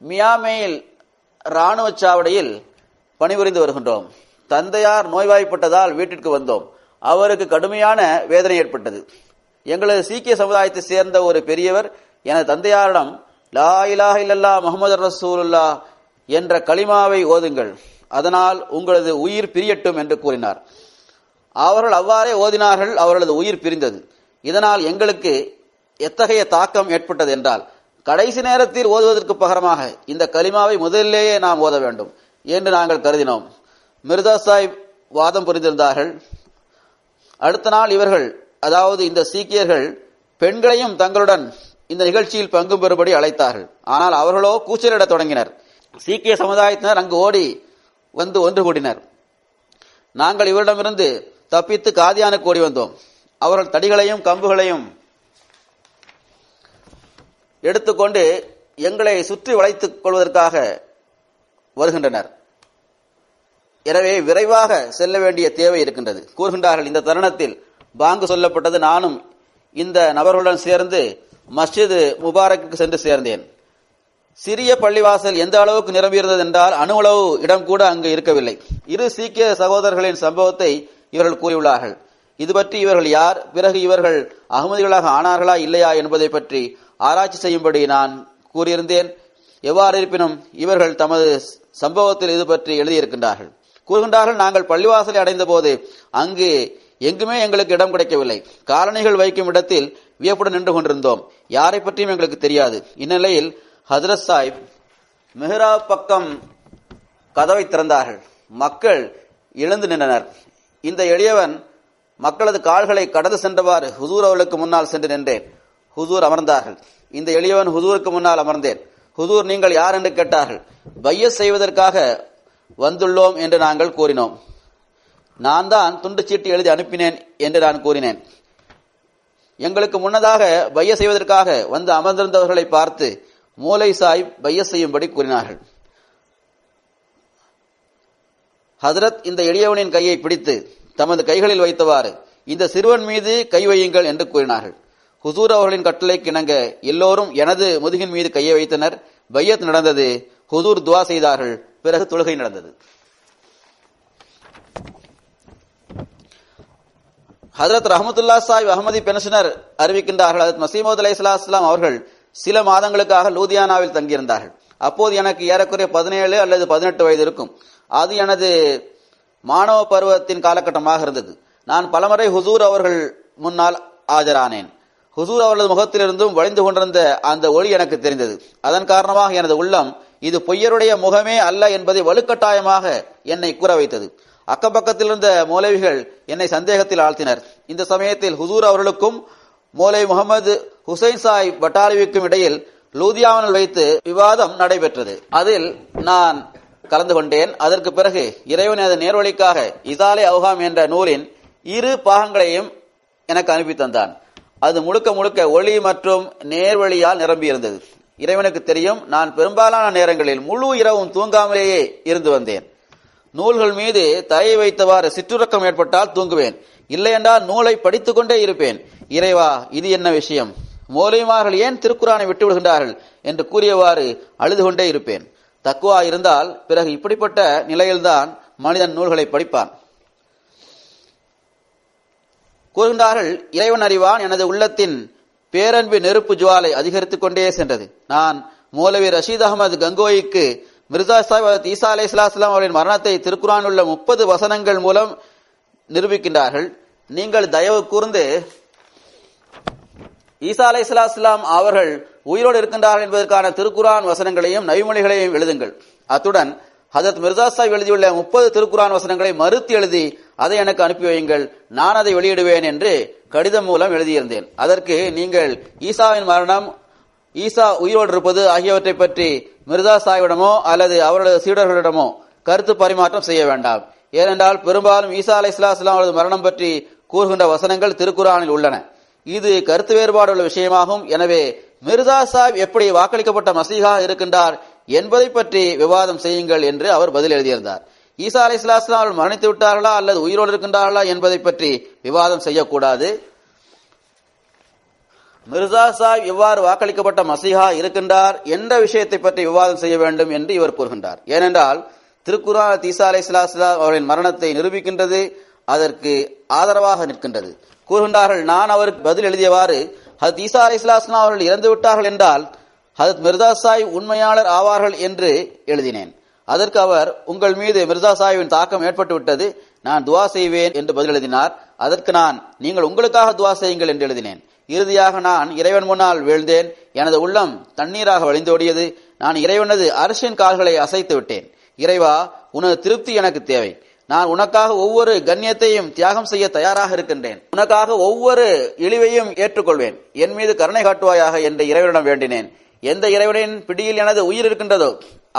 மியாமேயில் இராணுவ சாவடியில் பணிபுரிந்து வருகின்றோம். தந்தையார் நோய்வாய்ப்பட்டதால் வீட்டிற்கு வந்தோம். அவருக்கு கடுமையான வேதனை ஏற்பட்டது. எங்களது சீக்கிய சமுதாயத்தை சேர்ந்த ஒரு பெரியவர் எனது தந்தையாரிடம் லா இலாஹ இல்லல்லாஹ் முஹம்மது ரசூலுல்லாஹ் என்ற கலிமாவை ஓதுங்கள், அதனால் உங்களது உயிர் பிரியட்டும் என்று கூறினார். அவர்கள் அவ்வாறே ஓதினார்கள். அவர்களது உயிர் பிரிந்தது. இதனால் எங்களுக்கு எத்தகைய தாக்கம் ஏற்பட்டது என்றால், கடைசி நேரத்தில் ஓதுவதற்கு பகரமாக இந்த கலிமாவை முதலிலேயே நாம் ஓத வேண்டும் என்று நாங்கள் கருதினோம். மிர்தா சாஹிப் வாதம் புரிந்திருந்தார்கள். அடுத்த நாள் இவர்கள், அதாவது இந்த சீக்கியர்கள் பெண்களையும் தங்களுடன் இந்த நிகழ்ச்சியில் பங்கு பெறும்படி அழைத்தார்கள். ஆனால் அவர்களோ கூச்சலிடத் தொடங்கினர். சீக்கிய சமுதாயத்தினர் அங்கு ஓடி வந்து ஒன்று கூடினர். நாங்கள் இவரிடமிருந்து தப்பித்து காதியானுக்கு ஓடி வந்தோம். அவர்கள் தடிகளையும் கம்புகளையும் எடுத்துக்கொண்டு எங்களை சுற்றி வளைத்துக் கொள்வதற்காக வருகின்றனர். எனவே விரைவாக செல்ல வேண்டிய தேவை இருக்கின்றது கூறுகின்றார்கள். இந்த தருணத்தில் பாங்கு சொல்லப்பட்டது. நானும் இந்த நபர்களுடன் சேர்ந்து மஸ்ஜித் முபாரக்கு சென்று சேர்ந்தேன். சிறிய பள்ளிவாசல் எந்த அளவுக்கு நிரம்பியிருந்தது என்றால் அணுவளவு இடம் கூட அங்கு இருக்கவில்லை. 2 சீக்கிய சகோதரர்களின் சம்பவத்தை இவர்கள் கூறியுள்ளார்கள். இது பற்றி இவர்கள் யார், பிறகு இவர்கள் அகமதிகளாக ஆனார்களா இல்லையா என்பதை பற்றி ஆராய்ச்சி செய்யும்படி நான் கூறியிருந்தேன். எவ்வாறு இருப்பினும் இவர்கள் தமது சம்பவத்தில் இது பற்றி எழுதியிருக்கின்றார்கள். கூறுகின்றார்கள், நாங்கள் பள்ளிவாசலை அடைந்த போது அங்கு எங்குமே எங்களுக்கு இடம் கிடைக்கவில்லை. காலணிகள் வைக்கும் இடத்தில் வியப்புடன் நின்று கொண்டிருந்தோம். யாரை பற்றியும் எங்களுக்கு தெரியாது. இந்நிலையில் ஹஜ்ரத் சாஹிப் மெஹ்ராப் பக்கம் கதவை திறந்தார்கள். மக்கள் எழுந்து நின்றனர். இந்த எளியவன் மக்களது கால்களை கடந்து சென்றவாறு ஹுசூர் அவர்களுக்கு முன்னால் சென்று நின்றேன். ஹுசூர் அமர்ந்தார்கள். இந்த எளியவன் ஹுசூருக்கு முன்னால் அமர்ந்தேன். ஹுசூர், நீங்கள் யார் என்று கேட்டார்கள். பையத் செய்வதற்காக வந்துள்ளோம் என்று நாங்கள் கூறினோம். நான் தான் துண்டு சீட்டு எழுதி அனுப்பினேன் என்று நான் கூறினேன். எங்களுக்கு முன்னதாக பையத் செய்வதற்காக வந்து அமர்ந்திருந்தவர்களை பார்த்து மௌலை சாஹிப் பையத் செய்யும்படி கூறினார்கள். ஹஜ்ரத் இந்த எளியவனின் கையை பிடித்து தமது கைகளில் வைத்தவாறு இந்த சிறுவன் மீது கை வையுங்கள் என்று கூறினார்கள். ஹுசூர் அவர்களின் கட்டளைக்கு இணங்க எல்லோரும் எனது முதுகின் மீது கையை வைத்தனர். பையத் நடந்தது. ஹுசூர் துவா செய்தார்கள். பிறகு தொழுகை நடந்தது. ஹஜ்ரத் ரஹமத்துல்லா சாஹிப் அஹமதி பென்ஷனர் அறிவிக்கின்றார்கள், ஹஜ்ரத் மசீமௌத் அலைஹிஸ்ஸலாம் அவர்கள் சில மாதங்களுக்காக லூதியானாவில் தங்கியிருந்தார்கள். அப்போது எனக்கு ஏறக்குறைய 17 அல்லது 18 வயது இருக்கும். அது எனது மாணவ பருவத்தின் காலகட்டமாக இருந்தது. நான் பலமுறை ஹுசூர் அவர்கள் முன்னால் ஆஜரானேன். ஹுசூர் அவர்களது முகத்திலிருந்தும் வழிந்து கொண்டிருந்த அந்த ஒளி எனக்கு தெரிந்தது. அதன் காரணமாக எனது உள்ளம் இது பொய்யருடைய முகமே அல்ல என்பதை வலுக்கட்டாயமாக என்னை கூற வைத்தது. அக்கப்பக்கத்தில் இருந்த மௌலவிகள் என்னை சந்தேகத்தில் ஆழ்த்தினர். இந்த சமயத்தில் ஹுசூர் அவர்களுக்கும் மௌலவி முகமது ஹுசைன் சாஹிப் பட்டாலிவிக்கும் இடையில் லூதியானில் வைத்து விவாதம் நடைபெற்றது. அதில் நான் கலந்து கொண்டேன். அதற்கு பிறகு இறைவன் எனது நேர்வழிக்காக இசாலே அவுகாம் என்ற நூலின் 2 பாகங்களையும் எனக்கு அனுப்பி தந்தான். அது முழுக்க முழுக்க ஒளி மற்றும் நேர்வழியால் நிரம்பியிருந்தது. இறைவனுக்கு தெரியும், நான் பெரும்பாலான நேரங்களில் முழு இரவும் தூங்காமலேயே இருந்து வந்தேன். நூல்கள் மீது தலையை வைத்தவாறு சிற்றுறக்கம் ஏற்பட்டால் தூங்குவேன், இல்லையென்றால் நூலை படித்துக் கொண்டே இருப்பேன். இறைவா, இது என்ன விஷயம்? மௌலவிமார்கள் ஏன் திருக்குரானை விட்டு விடுகின்றார்கள் என்று கூறியவாறு அழுது கொண்டே இருப்பேன். தக்குவா இருந்தால் பிறகு இப்படிப்பட்ட நிலையில்தான் மனிதன் நூல்களை படிப்பான். கூறுகின்றார்கள், இறைவன் அறிவான், எனது உள்ளத்தின் பேரன்பு நெருப்பு ஜுவாலை அதிகரித்துக் கொண்டே சென்றது. நான் மௌலவி ரஷீத் அகமது கங்கோயிக்கு மிர்சா சாஹிப் ஈசா அலைஹிஸ்ஸலாம் அவர்களின் மரணத்தை திருக்குரான் உள்ள 30 வசனங்கள் மூலம் நிரூபிக்கின்றார்கள். நீங்கள் தயவு கூர்ந்து ஈசா அலைஹிஸ்ஸலாம் அவர்கள் உயிரோடு இருக்கின்றார்கள் என்பதற்கான திருக்குரான் வசனங்களையும் நபிமொழிகளையும் எழுதுங்கள். அத்துடன் ஹஜரத் மிர்சா சாஹிப் எழுதியுள்ள 30 திருக்குரான் வசனங்களை மறுத்து எழுதி அதை எனக்கு அனுப்பி வையுங்கள், நான் அதை வெளியிடுவேன் என்று கடிதம் மூலம் எழுதியிருந்தேன். அதற்கு நீங்கள் ஈசாவின் மரணம், ஈசா உயிரோடு இருப்பது ஆகியவற்றை பற்றி மிர்சா சாஹிபிடமோ அல்லது அவரது சீடர்களிடமோ கருத்து பரிமாற்றம் செய்ய வேண்டாம். ஏனென்றால் பெரும்பாலும் ஈசா அலைஹிஸ்ஸலாம் அவரது மரணம் பற்றி கூறுகின்ற வசனங்கள் திருக்குரானில் உள்ளன. இது கருத்து வேறுபாடு உள்ள விஷயமாகும். எனவே மிர்சா சாஹிப் எப்படி வாக்களிக்கப்பட்ட மசீஹா இருக்கின்றார் என்பதை பற்றி விவாதம் செய்யுங்கள் என்று அவர் பதில் எழுதியிருந்தார். ஈசா அலைஹிஸ்ஸலாம் அவர்கள் மரணித்து விட்டார்களா அல்லது உயிரோடு இருக்கின்றார்களா என்பதை பற்றி விவாதம் செய்யக்கூடாது. மிர்சா சாஹிப் எவ்வாறு வாக்களிக்கப்பட்ட மசீஹா இருக்கின்றார் என்ற விஷயத்தை பற்றி விவாதம் செய்ய வேண்டும் என்று இவர் கூறுகின்றார். ஏனென்றால் திருக்குரான் ஈசா அலைஹிஸ்ஸலாம் அவர்களின் மரணத்தை நிரூபிக்கின்றது, அதற்கு ஆதரவாக நிற்கின்றது. கூறுகின்றார்கள், நான் அவருக்கு பதில் எழுதியவாறு, ஹஜ்ரத் ஈசா அலைஹிஸ்ஸலாம் அவர்கள் இறந்து விட்டார்கள் என்றால் ஹஜ்ரத் மிர்சா சாஹிப் உண்மையாளர் ஆவார்கள் என்று எழுதினேன். அதற்கு அவர், உங்கள் மீது மிர்சா சாஹிபின் தாக்கம் ஏற்பட்டு விட்டது, நான் துவா செய்வேன் என்று பதில் எழுதினார். அதற்கு நான், நீங்கள் உங்களுக்காக துவா செய்யுங்கள் என்று எழுதினேன். இறுதியாக நான் இறைவன் முன்னால் வீழ்ந்தேன். எனது உள்ளம் தண்ணீராக வழிந்தோடியது. நான் இறைவனது அர்ஷின் கால்களை அசைத்து விட்டேன். இறைவா, உனது திருப்தி எனக்கு தேவை. நான் உனக்காக ஒவ்வொரு கண்ணியத்தையும் தியாகம் செய்ய தயாராக இருக்கின்றேன். உனக்காக ஒவ்வொரு இழிவையும் ஏற்றுக்கொள்வேன். என் மீது கருணை காட்டுவாயாக என்று இறைவனிடம் வேண்டினேன். எந்த இறைவனின் பிடியில் எனது உயிர் இருக்கின்றதோ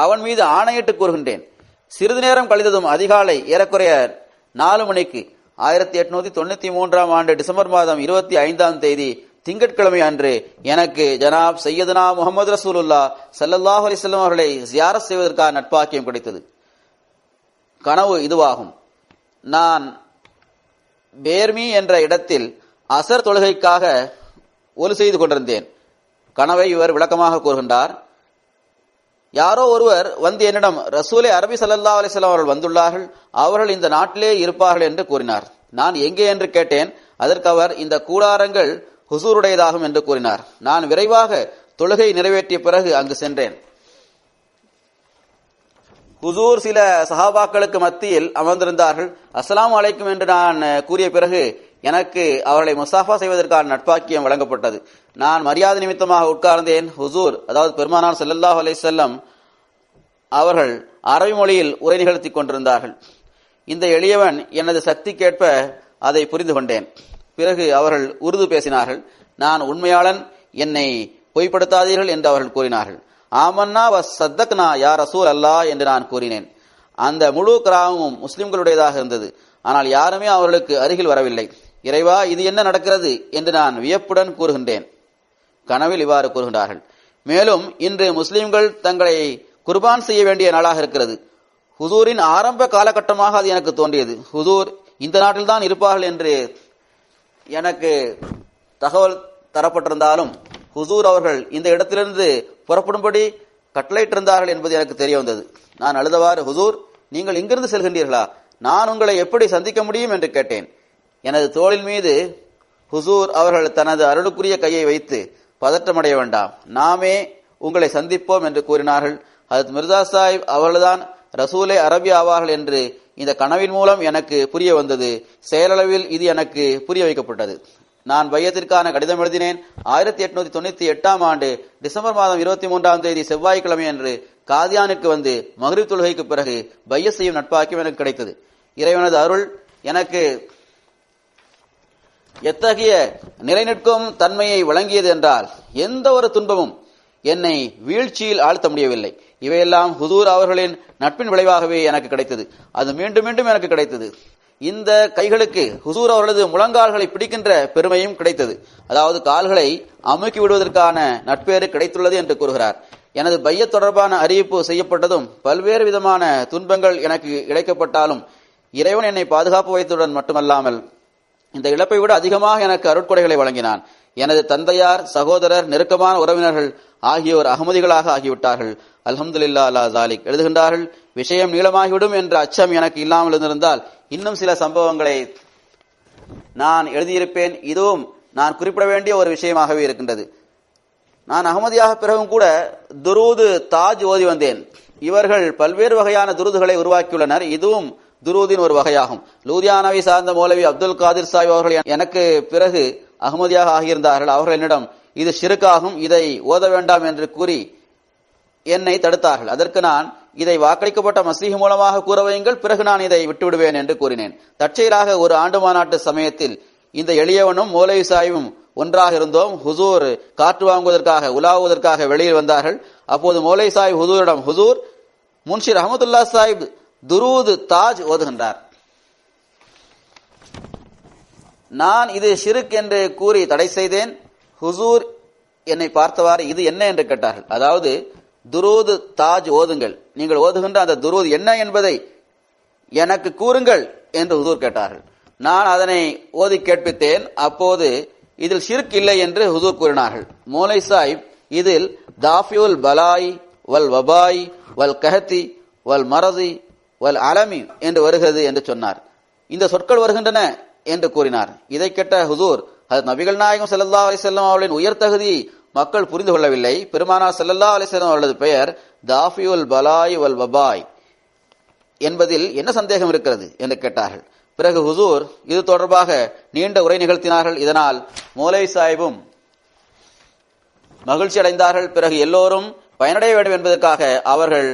அவன் மீது ஆணையிட்டு கூறுகின்றேன். சிறிது நேரம் கழிந்ததும் அதிகாலை ஏறக்குறைய 4 மணிக்கு 1893ஆம் ஆண்டு டிசம்பர் மாதம் 25ஆம் தேதி திங்கட்கிழமை அன்று எனக்கு ஜனாப் சையதுனா முஹம்மது ரசூலுல்லாஹ் ஸல்லல்லாஹு அலைஹி வஸல்லம் அவர்களை ஜியாரத் செய்வதற்கான நட்பாக்கியம் கிடைத்தது. கனவு இதுவாகும். நான் பேர்மி என்ற இடத்தில் அசர் தொழுகைக்காக ஒலு செய்து கொண்டிருந்தேன். கனவை இவர் விளக்கமாக கூறுகின்றார். யாரோ ஒருவர் வந்து என்னிடம், ரசூலே அரபி ஸல்லல்லாஹு அலைஹி வஸல்லம் அவர்கள் வந்துள்ளார்கள், அவர்கள் இந்த நாட்டிலே இருப்பார்கள் என்று கூறினார். நான் எங்கே என்று கேட்டேன். அதற்கு அவர், இந்த கூடாரங்கள் ஹுசூருடையதாகும் என்று கூறினார். நான் விரைவாக தொழுகை நிறைவேற்றிய பிறகு அங்கு சென்றேன். ஹுசூர் சில சஹாபாக்களுக்கு மத்தியில் அமர்ந்திருந்தார்கள். அஸ்ஸலாமு அலைக்கும் என்று நான் கூறிய பிறகு எனக்கு அவர்களை முசாஃபா செய்வதற்கான நட்பாக்கியம் வழங்கப்பட்டது. நான் மரியாதை நிமித்தமாக உட்கார்ந்தேன். ஹுசூர், அதாவது பெருமானார் ஸல்லல்லாஹு அலைஹி வஸல்லம் அவர்கள் அரபி மொழியில் உரை நிகழ்த்தி கொண்டிருந்தார்கள். இந்த எளியவன் எனது சக்திக்கேற்ப அதை புரிந்து கொண்டேன். பிறகு அவர்கள் உருது பேசினார்கள். நான் உண்மையாளன், என்னை பொய்ப்படுத்தாதீர்கள் என்று அவர்கள் கூறினார்கள். ஆமன்னா வ சத்தக்னா யா ரசூல் அல்லாஹ் என்று நான் கூறினேன். அந்த முழு கிராமமும் முஸ்லிம்களுடையதாக இருந்தது. ஆனால் யாருமே அவர்களுக்கு அருகில் வரவில்லை. இறைவா, இது என்ன நடக்கிறது என்று நான் வியப்புடன் கூறுகின்றேன். கனவில் இவ்வாறு கூறுகின்றார்கள். மேலும் இன்று முஸ்லிம்கள் தங்களை குர்பான் செய்ய வேண்டிய நாளாக இருக்கிறது. ஹுசூரின் ஆரம்ப காலகட்டமாக அது எனக்கு தோன்றியது. ஹுசூர் இந்த நாட்டில் தான் இருப்பார்கள் என்று எனக்கு தகவல் தரப்பட்டிருந்தாலும் ஹுசூர் அவர்கள் இந்த இடத்திலிருந்து புறப்படும்படி கட்டளையிட்டிருந்தார்கள் என்பது எனக்கு தெரிய வந்தது. நான் அழுதவாறு, ஹுசூர், நீங்கள் இங்கிருந்து செல்கின்றீர்களா? நான் உங்களை எப்படி சந்திக்க முடியும் என்று கேட்டேன். எனது தோளின் மீது ஹுசூர் அவர்கள் தனது அருளுக்குரிய கையை வைத்து பதற்றமடைய வேண்டாம், நாமே உங்களை சந்திப்போம் என்று கூறினார்கள். ஹஜ்ரத் மிர்சா சாஹிப் அவர்கள்தான் ரசூலே அரபி ஆவார்கள் என்று இந்த கனவின் மூலம் எனக்கு புரிய வந்தது. செயலளவில் இது எனக்கு புரிய வைக்கப்பட்டது. நான் பையத்திற்கான கடிதம் எழுதினேன். 1898ஆம் ஆண்டு டிசம்பர் மாதம் 23ஆம் தேதி செவ்வாய்க்கிழமை அன்று காதியானிற்கு வந்து மக்ரிப் தொழுகைக்கு பிறகு பைய செய்யும் நட்பாக்கியம் எனக்கு கிடைத்தது. இறைவனது அருள் எனக்கு எத்தகைய நிலைநிற்கும் தன்மையை வழங்கியது என்றால் எந்த ஒரு துன்பமும் என்னை வீழ்ச்சியில் ஆழ்த்த முடியவில்லை. இவையெல்லாம் ஹுசூர் அவர்களின் நட்பின் விளைவாகவே எனக்கு கிடைத்தது. அது மீண்டும் மீண்டும் எனக்கு கிடைத்தது. இந்த கைகளுக்கு ஹுசூர் அவர்களது முழங்கால்களை பிடிக்கின்ற பெருமையும் கிடைத்தது. அதாவது கால்களை அமுக்கி விடுவதற்கான நட்பேறு கிடைத்துள்ளது என்று கூறுகிறார். எனது பையத் தொடர்பான அறிவிப்பு செய்யப்பட்டதும் பல்வேறு விதமான துன்பங்கள் எனக்கு இழைக்கப்பட்டாலும் இறைவன் என்னை பாதுகாப்பு வைத்ததுடன் மட்டுமல்லாமல் இந்த இழப்பை விட அதிகமாக எனக்கு அருட்கொடைகளை வழங்கினான். எனது தந்தையார், சகோதரர், நெருக்கமான உறவினர்கள் ஆகியோர் அகமதிகளாக ஆகிவிட்டார்கள். அல்ஹம்துலில்லாஹ் அலா ஜாலிக். எழுதுகின்றார்கள், விஷயம் நீளமாகிவிடும் என்ற அச்சம் எனக்கு இல்லாமல் இருந்திருந்தால் இன்னும் சில சம்பவங்களை நான் எழுதியிருப்பேன். இதுவும் நான் குறிப்பிட வேண்டிய ஒரு விஷயமாகவே இருக்கின்றது. நான் அகமதியாக பிறகும் கூட துரூது தாஜ் ஓதி வந்தேன். இவர்கள் பல்வேறு வகையான துருதுகளை உருவாக்கியுள்ளனர். இதுவும் துரூதின் ஒரு வகையாகும். லூதியானாவை சார்ந்த மௌலவி அப்துல் காதிர் சாஹிப் அவர்கள் எனக்கு பிறகு அகமதியாக ஆகியிருந்தார்கள். அவர்கள் என்னிடம் இது ஷிர்காகும், இதை ஓத வேண்டாம் என்று கூறி என்னை தடுத்தார்கள். அதற்கு நான் இதை வாக்களிக்கப்பட்ட மசீஹ் மூலமாக கூற வையுங்கள், பிறகு நான் இதை விட்டுவிடுவேன் என்று கூறினேன். தற்செயலாக ஒரு ஆண்டு மாநாட்டு சமயத்தில் இந்த எளியவனும் மௌலவி சாஹிபும் ஒன்றாக இருந்தோம். ஹுசூர் காற்று வாங்குவதற்காக உலாவுவதற்காக வெளியில் வந்தார்கள். அப்போது மௌலவி சாஹிப் ஹுசூரிடம், ஹுசூர், முன்ஷிர் அஹமதுல்லா சாஹிப் துரூது தாஜ் ஓதுகின்றார். நான் இது ஷிர்க் என்று கூறி தடை செய்தேன். ஹுசூர் என்னை பார்த்தவாறு இது என்ன என்று கேட்டார்கள். அதாவது துரூது தாஜ் ஓதுங்கள், நீங்கள் ஓதுகின்ற அந்த துரூத் என்ன என்பதை எனக்கு கூறுங்கள் என்று ஹுசூர் கேட்டார்கள். நான் அதனை ஓதி கேட்பித்தேன். அப்போது இதில் ஷிர்க் இல்லை என்று ஹுசூர் கூறினார்கள். மௌலை சாஹிப் இதில் தாஃபியுல் பலாய் வல் வபாய் வல் கஹத்தி வல் மரதி வல் அலமி என்று வருகிறது என்று சொன்னார். இந்த சொற்கள் வருகின்றன என்று கூறினார். இதை கேட்ட ஹுசூர், அது நபிகள் நாயகம் ஸல்லல்லாஹு அலைஹி வஸல்லம் அவர்களின் உயர் தகுதியை மக்கள் புரிந்து கொள்ளவில்லை. பெருமானார் ஸல்லல்லாஹு அலைஹி வஸல்லம் அவர்களது பெயர் தாஃபியுல் பலாய் வல் வபாய் என்பதில் என்ன சந்தேகம் இருக்கிறது என்று கேட்டார்கள். பிறகு ஹுசூர் இது தொடர்பாக நீண்ட உரை நிகழ்த்தினார்கள். இதனால் மௌலவி சாஹிபும் மகிழ்ச்சி அடைந்தார்கள். பிறகு எல்லோரும் பயனடைய வேண்டும் என்பதற்காக அவர்கள்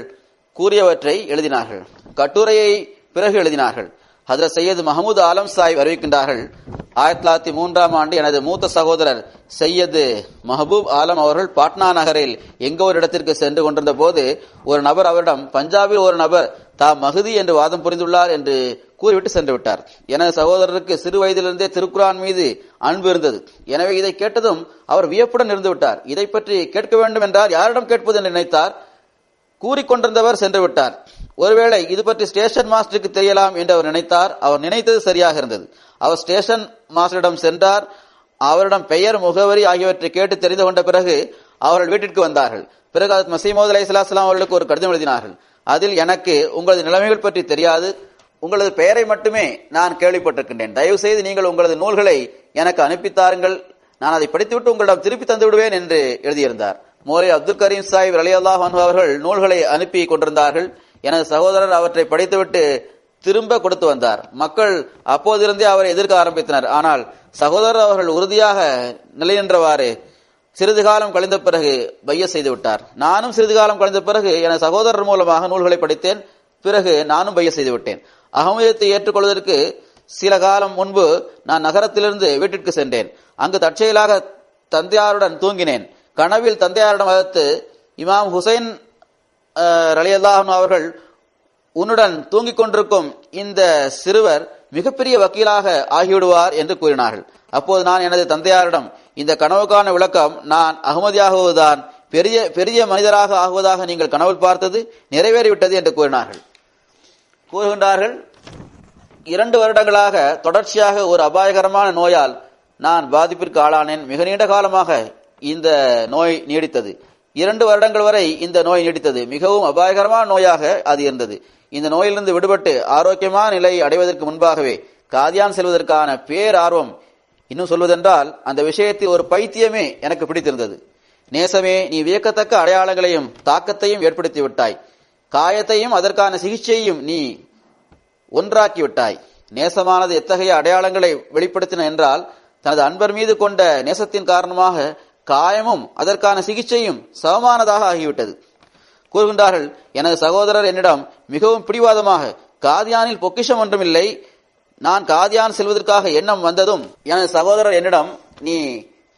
கூறியவற்றை எழுதினார்கள். கட்டுரையை பிறகு எழுதினார்கள். ஹஜ்ரத் சையது மஹமூத் ஆலம் சாஹிப் அறிவிக்கின்றார்கள், 1903ஆம் ஆண்டு எனது மூத்த சகோதரர் சையது மஹபூப் ஆலம் அவர்கள் பாட்னா நகரில் எங்கோ ஒரு இடத்திற்கு சென்று கொண்டிருந்த போது ஒரு நபர் அவரிடம், பஞ்சாபில் ஒரு நபர் தாம் மஹதி என்று வாதம் புரிந்துள்ளார் என்று கூறிவிட்டு சென்று விட்டார். எனது சகோதரருக்கு சிறு வயதிலிருந்தே திருக்குரான் மீது அன்பு இருந்தது. எனவே இதை கேட்டதும் அவர் வியப்புடன் இருந்து விட்டார். இதை பற்றி கேட்க வேண்டும் என்றால் யாரிடம் கேட்பது என்று நினைத்தார். கூறிக்கொண்டிருந்தவர் சென்று விட்டார். ஒருவேளை இது பற்றி ஸ்டேஷன் மாஸ்டருக்கு தெரியலாம் என்று அவர் நினைத்தார். அவர் நினைத்தது சரியாக இருந்தது. அவர் ஸ்டேஷன் மாஸ்டரிடம் சென்றார். அவரிடம் பெயர், முகவரி ஆகியவற்றை கேட்டு தெரிந்து கொண்ட பிறகு அவர்கள் வீட்டிற்கு வந்தார்கள். பிறகு ஹஜ்ரத் மஸீஹ் மவ்ஊத் அலைஹிஸ்ஸலாம் அவர்களுக்கு ஒரு கடிதம் எழுதினார்கள். அதில், எனக்கு உங்களது நிலைமைகள் பற்றி தெரியாது, உங்களது பெயரை மட்டுமே நான் கேள்விப்பட்டிருக்கின்றேன். தயவு செய்து நீங்கள் உங்களது நூல்களை எனக்கு அனுப்பித்தாருங்கள், நான் அதை படித்துவிட்டு உங்களிடம் திருப்பி தந்து விடுவேன் என்று எழுதியிருந்தார். மௌலவி அப்துல் கரீம் சாஹிப் ரலியல்லாஹு அன்ஹு அவர்கள் நூல்களை அனுப்பி கொண்டிருந்தார்கள். எனது சகோதரர் அவற்றை படித்துவிட்டு திரும்ப கொடுத்து வந்தார். மக்கள் அப்போதிருந்தே அவரை எதிர்க்க ஆரம்பித்தனர். ஆனால் சகோதரர் அவர்கள் உறுதியாக நிலைநின்றவாறு சிறிது காலம் கழிந்த பிறகு பைய செய்து விட்டார். நானும் சிறிது காலம் கழிந்த பிறகு எனது சகோதரர் மூலமாக நூல்களை படித்தேன். பிறகு நானும் பைய செய்து விட்டேன். அகமதியத்தை ஏற்றுக்கொள்வதற்கு சில காலம் முன்பு நான் நகரத்திலிருந்து வீட்டிற்கு சென்றேன். அங்கு தற்செயலாக தந்தையாருடன் தூங்கினேன். கனவில் தந்தையாரிடம் வகுத்து, இமாம் ஹுசைன் ரலியல்லாஹு அன்ஹு அவர்கள் உன்னுடன் தூங்கிக் கொண்டிருக்கும் இந்த சிறுவர் மிகப்பெரிய வக்கீலாக ஆகிவிடுவார் என்று கூறினார்கள். அப்போது நான் எனது தந்தையாரிடம், இந்த கனவுக்கான விளக்கம் நான் அகமதியாகுவதுதான், பெரிய பெரிய மனிதராக ஆகுவதாக நீங்கள் கனவில் பார்த்தது நிறைவேறிவிட்டது என்று கூறுகின்றார்கள். 2 வருடங்களாக தொடர்ச்சியாக ஒரு அபாயகரமான நோயால் நான் பாதிப்பிற்கு ஆளானேன். மிக நீண்ட காலமாக இந்த நோய் நீடித்தது. 2 வருடங்கள் வரை இந்த நோய் நீடித்தது. மிகவும் அபாயகரமான நோயாக அது இருந்தது. இந்த நோயிலிருந்து விடுபட்டு ஆரோக்கியமான நிலை அடைவதற்கு முன்பாகவே காதியான் செல்வதற்கான பேரார்வம், இன்னும் சொல்வதென்றால் அந்த விஷயத்தில் ஒரு பைத்தியமே எனக்கு பிடித்திருந்தது. நேசமே, நீ வியக்கத்தக்க அடையாளங்களையும் தாக்கத்தையும் ஏற்படுத்தி விட்டாய். காயத்தையும் அதற்கான சிகிச்சையையும் நீ ஒன்றாக்கி விட்டாய். நேசமானது எத்தகைய அடையாளங்களை வெளிப்படுத்தின என்றால், தனது அன்பர் மீது கொண்ட நேசத்தின் காரணமாக காயமும் அதற்கான சிகிச்சையும் சமமானதாக ஆகிவிட்டது. கூறுகின்றார்கள், எனது சகோதரர் என்னிடம் மிகவும் பிடிவாதமாக, காதியானில் பொக்கிஷம் ஒன்றுமில்லை, நான் காதியான் செல்வதற்காக எண்ணம் வந்ததும் எனது சகோதரர் என்னிடம், நீ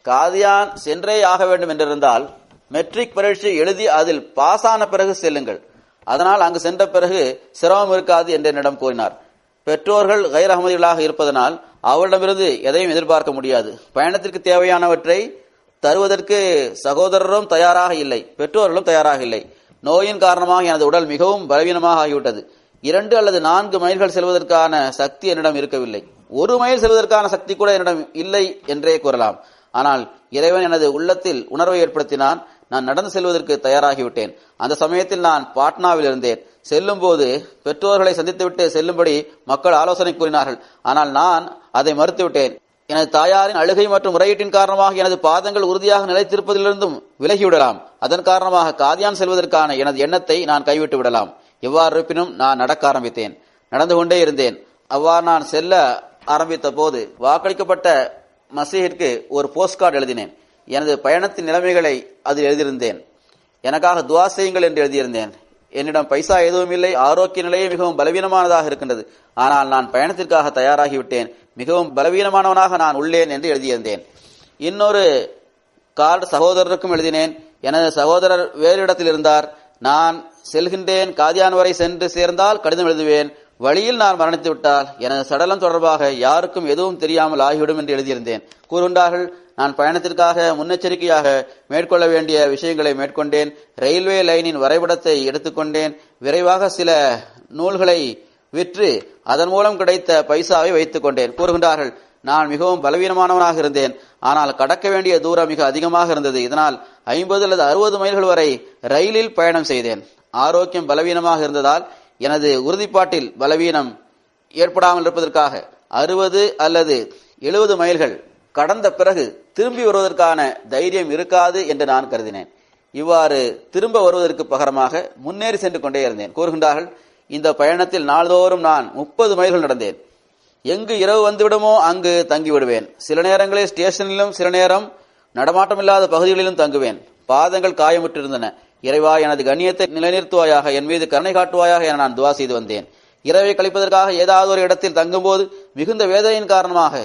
காதியான் சென்றே ஆக வேண்டும் என்றிருந்தால் மெட்ரிக் பரீட்சை எழுதி அதில் பாஸ் ஆன பிறகு செல்லுங்கள், அதனால் அங்கு சென்ற பிறகு சிரமம் இருக்காது என்று என்னிடம் கூறினார். பெற்றோர்கள் கைர் அகமதிகளாக இருப்பதனால் அவரிடமிருந்து எதையும் எதிர்பார்க்க முடியாது. பயணத்திற்கு தேவையானவற்றை தருவதற்கு சகோதரரும் தயாராக இல்லை, பெற்றோர்களும் தயாராக இல்லை. நோயின் காரணமாக எனது உடல் மிகவும் பலவீனமாக ஆகிவிட்டது. 2 அல்லது 4 மைல்கள் செல்வதற்கான சக்தி என்னிடம் இருக்கவில்லை. 1 மைல் செல்வதற்கான சக்தி கூட என்னிடம் இல்லை என்றே கூறலாம். ஆனால் இறைவன் எனது உள்ளத்தில் உணர்வை ஏற்படுத்தினான். நான் நடந்து செல்வதற்கு தயாராகிவிட்டேன். அந்த சமயத்தில் நான் பாட்னாவில் இருந்தேன். செல்லும் போது பெற்றோர்களை சந்தித்துவிட்டு செல்லும்படி மக்கள் ஆலோசனை கூறினார்கள். ஆனால் நான் அதை மறுத்துவிட்டேன். எனது தாயாரின் அழுகை மற்றும் முறையீட்டின் காரணமாக எனது பாதங்கள் உறுதியாக நிலைத்திருப்பதிலிருந்தும் விலகிவிடலாம். அதன் காரணமாக காதியான் செல்வதற்கான எனது எண்ணத்தை நான் கைவிட்டு விடலாம். எவ்வாறு இருப்பினும் நான் நடக்க ஆரம்பித்தேன். நடந்து கொண்டே இருந்தேன். அவ்வாறு நான் செல்ல ஆரம்பித்த போது வாக்களிக்கப்பட்ட மசீஹிற்கு ஒரு போஸ்ட் கார்டு எழுதினேன். எனது பயணத்தின் நிலைமைகளை அதில் எழுதியிருந்தேன். எனக்காக துவா செய்யுங்கள் என்று எழுதியிருந்தேன். என்னிடம் பைசா எதுவும் இல்லை, ஆரோக்கிய நிலையை மிகவும் பலவீனமானதாக இருக்கின்றது. ஆனால் நான் பயணத்திற்காக தயாராகிவிட்டேன். மிகவும் பலவீனமானவனாக நான் உள்ளேன் என்று எழுதியிருந்தேன். இன்னொரு கார்டு சகோதரருக்கும் எழுதினேன். எனது சகோதரர் வேறு இடத்தில் இருந்தார். நான் செல்கின்றேன், காதியான் வரை சென்று சேர்ந்தால் கடிதம் எழுதுவேன். வழியில் நான் மரணித்து விட்டால் எனது சடலம் தொடர்பாக யாருக்கும் எதுவும் தெரியாமல் ஆகிவிடும் என்று எழுதியிருந்தேன். கூறுகின்றார்கள், நான் பயணத்திற்காக முன்னெச்சரிக்கையாக மேற்கொள்ள வேண்டிய விஷயங்களை மேற்கொண்டேன். ரயில்வே லைனின் வரைபடத்தை எடுத்துக்கொண்டேன். விரைவாக சில நூல்களை விற்று அதன் மூலம் கிடைத்த பைசாவை வைத்துக் கொண்டேன். கூறுகின்றார்கள், நான் மிகவும் பலவீனமானவனாக இருந்தேன். ஆனால் கடக்க வேண்டிய தூரம் மிக அதிகமாக இருந்தது. இதனால் 50 அல்லது 60 மைல்கள் வரை ரயிலில் பயணம் செய்தேன். ஆரோக்கியம் பலவீனமாக இருந்ததால் எனது உறுதிப்பாட்டில் பலவீனம் ஏற்படாமல் இருப்பதற்காக 60 அல்லது 70 மைல்கள் கடந்த பிறகு திரும்பி வருவதற்கான தைரியம் இருக்காது என்று நான் கருதினேன். இவ்வாறு திரும்ப வருவதற்கு பகரமாக முன்னேறி சென்று கொண்டே இருந்தேன். கூறுகின்றார்கள், இந்த பயணத்தில் நாள்தோறும் நான் 30 மைல்கள் நடந்தேன். எங்கு இரவு வந்துவிடுமோ அங்கு தங்கிவிடுவேன். சில நேரங்களில் ஸ்டேஷனிலும் சில நேரம் நடமாட்டமில்லாத பகுதிகளிலும் தங்குவேன். பாதங்கள் காயமுற்றிருந்தன. இறைவா, எனது கண்ணியத்தை நிலைநிறுத்துவாயாக, என் மீது கருணை காட்டுவாயாக என நான் துவா செய்து வந்தேன். இரவை கழிப்பதற்காக ஏதாவது ஒரு இடத்தில் தங்கும்போது மிகுந்த வேதனையின் காரணமாக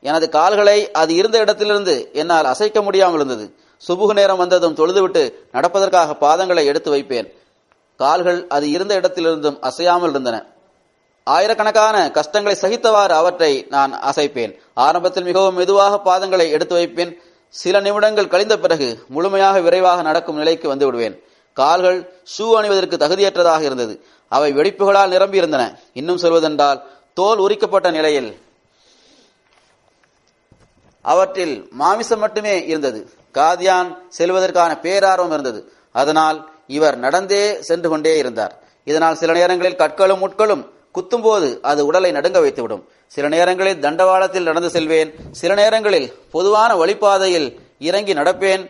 எனது கால்களை அது இருந்த இடத்திலிருந்து என்னால் அசைக்க முடியாமல் இருந்தது. சுபுகு நேரம் வந்ததும் தொழுதுவிட்டு நடப்பதற்காக பாதங்களை எடுத்து வைப்பேன். கால்கள் அது இருந்த இடத்திலிருந்தும் அசையாமல் இருந்தன. ஆயிரக்கணக்கான கஷ்டங்களை சகித்தவாறு அவற்றை நான் அசைப்பேன். ஆரம்பத்தில் மிகவும் மெதுவாக பாதங்களை எடுத்து வைப்பேன். சில நிமிடங்கள் கழிந்த பிறகு முழுமையாக விரைவாக நடக்கும் நிலைக்கு வந்து விடுவேன். கால்கள் ஷூ அணிவதற்கு தகுதியற்றதாக இருந்தது. அவை வெடிப்புகளால் நிரம்பி இருந்தன. இன்னும் சொல்வதென்றால் தோல் உரிக்கப்பட்ட நிலையில் அவற்றில் மாமிசம் மட்டுமே இருந்தது. காதியான் செல்வதற்கான பேரார்வம் இருந்தது. அதனால் இவர் நடந்தே சென்று கொண்டே இருந்தார். இதனால் சில நேரங்களில் கற்களும் முட்களும் குத்தும்போது அது உடலை நடுங்க வைத்துவிடும். சில நேரங்களில் தண்டவாளத்தில் நடந்து செல்வேன். சில நேரங்களில் பொதுவான வழிபாதையில் இறங்கி நடப்பேன்.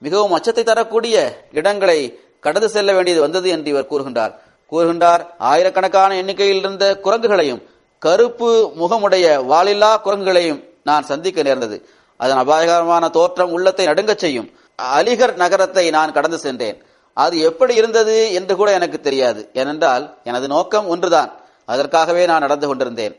மிகவும் அச்சத்தை தரக்கூடிய இடங்களை கடந்து செல்ல வேண்டியது வந்தது என்று இவர் கூறுகின்றார். ஆயிரக்கணக்கான எண்ணிக்கையில் இருந்த குரங்குகளையும் கருப்பு முகமுடைய வாலில்லா குரங்குகளையும் நான் சந்திக்க நேர்ந்தது. அதன் அபாயகரமான தோற்றம் உள்ளத்தை நடுங்கச் செய்யும். அலிகர் நகரத்தை நான் கடந்து சென்றேன். அது எப்படி இருந்தது என்று கூட எனக்கு தெரியாது. ஏனென்றால் எனது நோக்கம் ஒன்றுதான். அதற்காகவே நான் நடந்து கொண்டிருந்தேன்.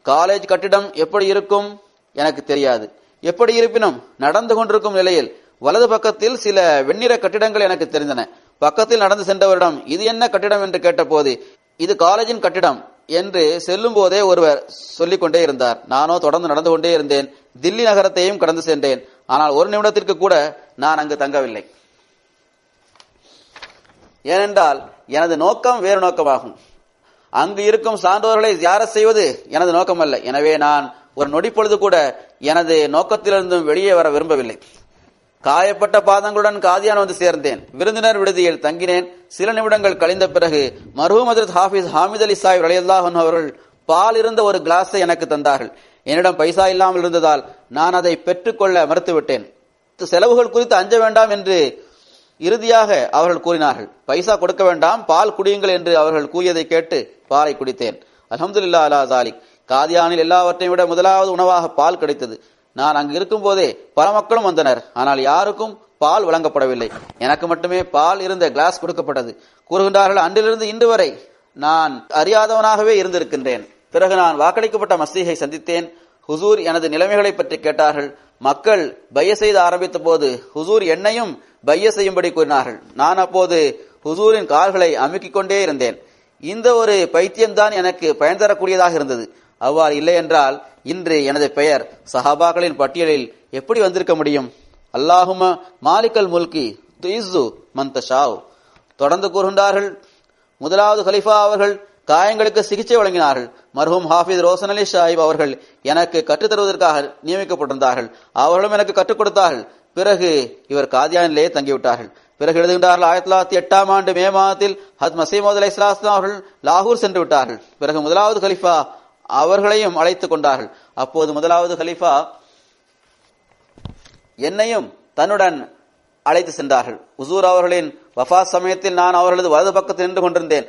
காலேஜ் கட்டிடம் எப்படி இருக்கும் எனக்கு தெரியாது. எப்படி இருப்பினும் நடந்து கொண்டிருக்கும் நிலையில் வலது பக்கத்தில் சில வெண்ணிற கட்டிடங்கள் எனக்கு தெரிந்தன. பக்கத்தில் நடந்து சென்றவரிடம் இது என்ன கட்டிடம் என்று கேட்டபோது இது காலேஜின் கட்டிடம் என்று செல்லும் போதே ஒருவர் சொல்லிக் கொண்டே இருந்தார். நானோ தொடர்ந்து நடந்து கொண்டே இருந்தேன். தில்லி நகரத்தையும் கடந்து சென்றேன். ஆனால் ஒரு நிமிடத்திற்கு கூட நான் அங்கு தங்கவில்லை. ஏனென்றால் எனது நோக்கம் வேறு நோக்கமாகும். அங்கு இருக்கும் சான்றோர்களை ஜியாரத் செய்வது எனது நோக்கம் அல்ல. எனவே நான் ஒரு நொடி பொழுது கூட எனது நோக்கத்திலிருந்தும் வெளியே வர விரும்பவில்லை. காயப்பட்ட பாதங்களுடன் காதியான் வந்து சேர்ந்தேன். விருந்தினர் விடுதியில் தங்கினேன். சில நிமிடங்கள் கழிந்த பிறகு மர்ஹூம் ஹஜ்ரத் ஹாஃபிஸ் ஹாமித் அலி சாஹிப் ரலியல்லாஹு அன்ஹு அவர்கள் பால் இருந்த ஒரு கிளாஸை எனக்கு தந்தார்கள். என்னிடம் பைசா இல்லாமல் இருந்ததால் நான் அதை பெற்றுக்கொள்ள மறுத்துவிட்டேன். செலவுகள் குறித்து அஞ்ச வேண்டாம் என்று இறுதியாக அவர்கள் கூறினார்கள். பைசா கொடுக்க வேண்டாம், பால் குடியுங்கள் என்று அவர்கள் கூறியதை கேட்டு பாலை குடித்தேன். அல்ஹம்துலில்லாஹ் அலா தாலிக். காதியானில் எல்லாவற்றையும் விட முதலாவது உணவாக பால் கிடைத்தது. நான் அங்கு இருக்கும் போதே பல மக்களும் வந்தனர். ஆனால் யாருக்கும் பால் வழங்கப்படவில்லை. எனக்கு மட்டுமே பால் இருந்த கிளாஸ் கொடுக்கப்பட்டது. கூறுகின்றார்கள், அன்றிலிருந்து இன்று வரை நான் அறியாதவனாகவே இருந்திருக்கின்றேன். பிறகு நான் வாக்களிக்கப்பட்ட மசீஹை சந்தித்தேன். ஹுசூர் எனது நிலைமைகளை பற்றி கேட்டார்கள். மக்கள் பைய செய்து ஆரம்பித்த போது ஹுசூர் என்னையும் பைய செய்யும்படி கூறினார்கள். நான் அப்போது ஹுசூரின் கால்களை அமுக்கிக் கொண்டே இருந்தேன். இந்த ஒரு பைத்தியம்தான் எனக்கு பயன் தரக்கூடியதாக இருந்தது. அவ்வாறு இல்லை என்றால் இன்று எனது பெயர் சஹாபாக்களின் பட்டியலில் எப்படி வந்திருக்க முடியும்? அல்லாஹும மாலிகல் முல்கி துஇஸ்ஸு மன் தஷாவ். தொடர்ந்து கூறுகின்றார்கள், முதலாவது கலிஃபா அவர்கள் காயங்களுக்கு சிகிச்சை வழங்கினார்கள். மர்ஹூம் ஹாஃபிஸ் ரோசன் அலி ஷாஹிப் அவர்கள் எனக்கு கற்றுத்தருவதற்காக நியமிக்கப்பட்டிருந்தார்கள். அவர்களும் எனக்கு கற்றுக் கொடுத்தார்கள். பிறகு இவர் காதியானிலேயே தங்கிவிட்டார்கள். பிறகு எழுதுகின்றார்கள், 1908ஆம் ஆண்டு மே மாதத்தில் ஹத் மசீஹ் மவ்ஊத் அலைஹிஸ்ஸலாம் அவர்கள் லாகூர் சென்று விட்டார்கள். பிறகு முதலாவது கலிஃபா அவர்களையும் அழைத்துக் கொண்டார்கள். அப்போது முதலாவது கலிஃபா என்னையும் தன்னுடன் அழைத்து சென்றார்கள். ஹுசூர் அவர்களின் வஃபாத் சமயத்தில் நான் அவர்களது வலது பக்கத்தில் நின்று கொண்டிருந்தேன்.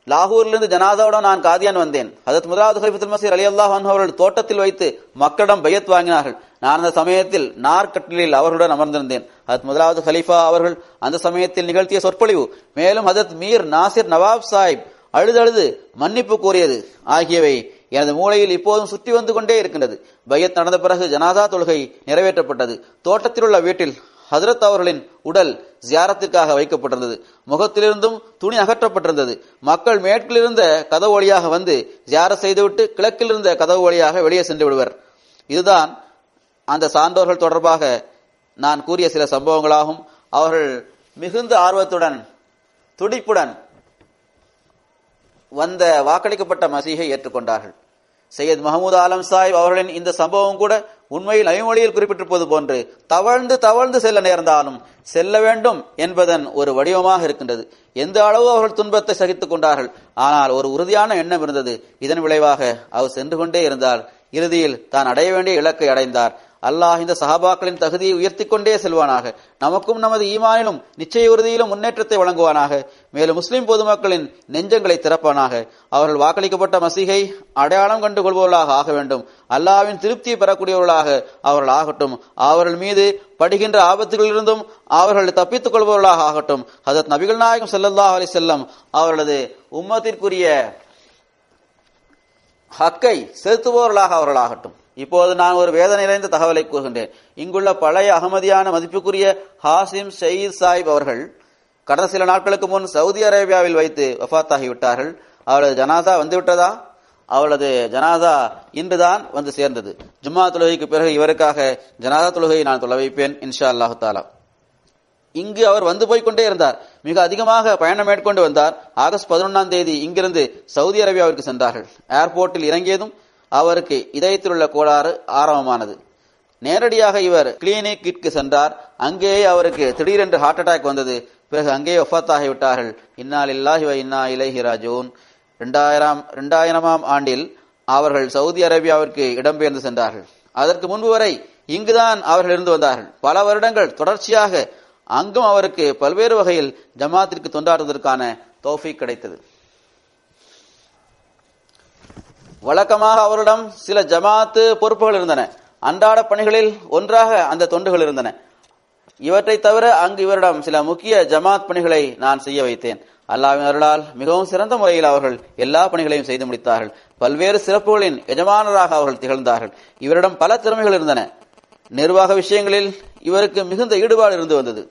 லாகூரிலிருந்து ஜனாதாவுடன் நான் காதியான் வந்தேன். ஹஜ்ரத் முதலாவது கலிஃபத்துல் மஸீஹ் ரலியல்லாஹு அன்ஹு அவர்கள் தோட்டத்தில் வைத்து மக்களிடம் பையத் வாங்கினார்கள். நான் அந்த சமயத்தில் நார்கட்டிலில் அவர்களுடன் அமர்ந்திருந்தேன். ஹஜ்ரத் முதலாவது கலிஃபா அவர்கள் அந்த சமயத்தில் நிகழ்த்திய சொற்பொழிவு, மேலும் ஹஜ்ரத் மீர் நாசிர் நவாப் சாஹிப் அழுதழுது மன்னிப்பு கோரியது ஆகியவை எனது மூளையில் இப்போதும் சுற்றி வந்து கொண்டே இருக்கின்றது. பையத் நடந்த பிறகு ஜனாதா தொழுகை நிறைவேற்றப்பட்டது. தோட்டத்தில் உள்ள வீட்டில் ஹஜ்ரத் அவர்களின் உடல் ஜியாரத்திற்காக வைக்கப்பட்டிருந்தது. முகத்திலிருந்தும் துணி அகற்றப்பட்டிருந்தது. மக்கள் மேற்கிலிருந்த கதவு வழியாக வந்து ஜியாரத் செய்துவிட்டு கிழக்கில் இருந்த கதவு வழியாக வெளியே சென்று விடுவர். இதுதான் அந்த சான்றோர்கள் தொடர்பாக நான் கூறிய சில சம்பவங்களாகும். அவர்கள் மிகுந்த ஆர்வத்துடன் துடிப்புடன் வந்த வாக்களிக்கப்பட்ட மசீஹை ஏற்றுக்கொண்டார்கள். சையத் மஹமூத் ஆலம் சாஹிப் அவர்களின் இந்த சம்பவம் கூட உண்மையில் நபிமொழியில் குறிப்பிட்டிருப்பது போன்று தவழ்ந்து தவழ்ந்து செல்ல நேர்ந்தாலும் செல்ல வேண்டும் என்பதன் ஒரு வடிவமாக இருக்கின்றது. எந்த அளவு அவர்கள் துன்பத்தை சகித்துக் கொண்டார்கள், ஆனால் ஒரு உறுதியான எண்ணம் இருந்தது. இதன் விளைவாக அவர் சென்று கொண்டே இருந்தார். இறுதியில் தான் அடைய வேண்டிய இலக்கை அடைந்தார். அல்லாஹ் இந்த சஹாபாக்களின் தகுதியை உயர்த்தி கொண்டே செல்வானாக. நமக்கும் நமது ஈமானிலும் நிச்சய உறுதியிலும் முன்னேற்றத்தை வழங்குவானாக. மேலும் முஸ்லிம் பொதுமக்களின் நெஞ்சங்களை திறப்பானாக. அவர்கள் வாக்களிக்கப்பட்ட மசீஹை அடையாளம் கண்டு கொள்பவர்களாக ஆக வேண்டும். அல்லாஹ்வின் திருப்தியை பெறக்கூடியவர்களாக அவர்கள் ஆகட்டும். அவர்கள் மீது படுகின்ற ஆபத்துகளிலிருந்தும் அவர்கள் தப்பித்துக் கொள்பவர்களாக ஆகட்டும். ஹஜ்ரத் நபிகள் நாயகம் ஸல்லல்லாஹு அலைஹி வஸல்லம் அவர்களது உம்மத்திற்குரிய ஹக்கை செலுத்துபவர்களாக அவர்கள் ஆகட்டும். இப்போது நான் ஒரு வேதனை நிறைந்த தகவலை கூறுகின்றேன். இங்குள்ள பழைய அகமதியான மதிப்புக்குரிய ஹாசிம் ஷயீத் சாஹிப் அவர்கள் கடந்த சில நாட்களுக்கு முன் சவுதி அரேபியாவில் வைத்து வஃபாத்தாகிவிட்டார்கள். அவளது ஜனாதா வந்துவிட்டதா? அவளது ஜனாதா இன்றுதான் வந்து சேர்ந்தது. ஜும்மா தொழுகைக்கு பிறகு இவருக்காக ஜனாதா தொழுகையை நான் தொலை வைப்பேன் இன்ஷா அல்லாஹு தாலா. இங்கு அவர் வந்து போய்கொண்டே இருந்தார். மிக அதிகமாக பயணம் மேற்கொண்டு வந்தார். ஆகஸ்ட் 11ஆம் தேதி இங்கிருந்து சவுதி அரேபியாவிற்கு சென்றார்கள். ஏர்போர்ட்டில் இறங்கியதும் அவருக்கு இதயத்தில் உள்ள கோளாறு ஆரம்பமானது. நேரடியாக இவர் கிளினிக்கிற்கு சென்றார். அங்கேயே அவருக்கு திடீரென்று ஹார்ட் அட்டாக் வந்தது. பிறகு அங்கேயே வஃபாத்தாகிவிட்டார்கள். இன்னா லில்லாஹி வ இன்னா இலைஹி ராஜிஊன். 2000ஆம் ஆண்டில் அவர்கள் சவுதி அரேபியாவிற்கு இடம்பெயர்ந்து சென்றார்கள். அதற்கு முன்பு வரை இங்குதான் அவர்கள் இருந்து வந்தார்கள். பல வருடங்கள் தொடர்ச்சியாக அங்கும் அவருக்கு பல்வேறு வகையில் ஜமாத்திற்கு தொண்டாற்றுவதற்கான தௌஃபீக் கிடைத்தது. வழக்கமாக அவரிடம் சில ஜமாத்து பொறுப்புகள் இருந்தன. அன்றாட பணிகளில் ஒன்றாக அந்த தொண்டுகள் இருந்தன. இவற்றை தவிர அங்கு இவரிடம் சில முக்கிய ஜமாத் பணிகளை நான் செய்ய வைத்தேன். அல்லாஹ்வின் அருளால் மிகவும் சிறந்த முறையில் அவர்கள் எல்லா பணிகளையும் செய்து முடித்தார்கள். பல்வேறு சிறப்புகளின் எஜமானராக அவர்கள் திகழ்ந்தார்கள். இவரிடம் பல திறமைகள் இருந்தன. நிர்வாக விஷயங்களில் இவருக்கு மிகுந்த ஈடுபாடு இருந்து வந்தது.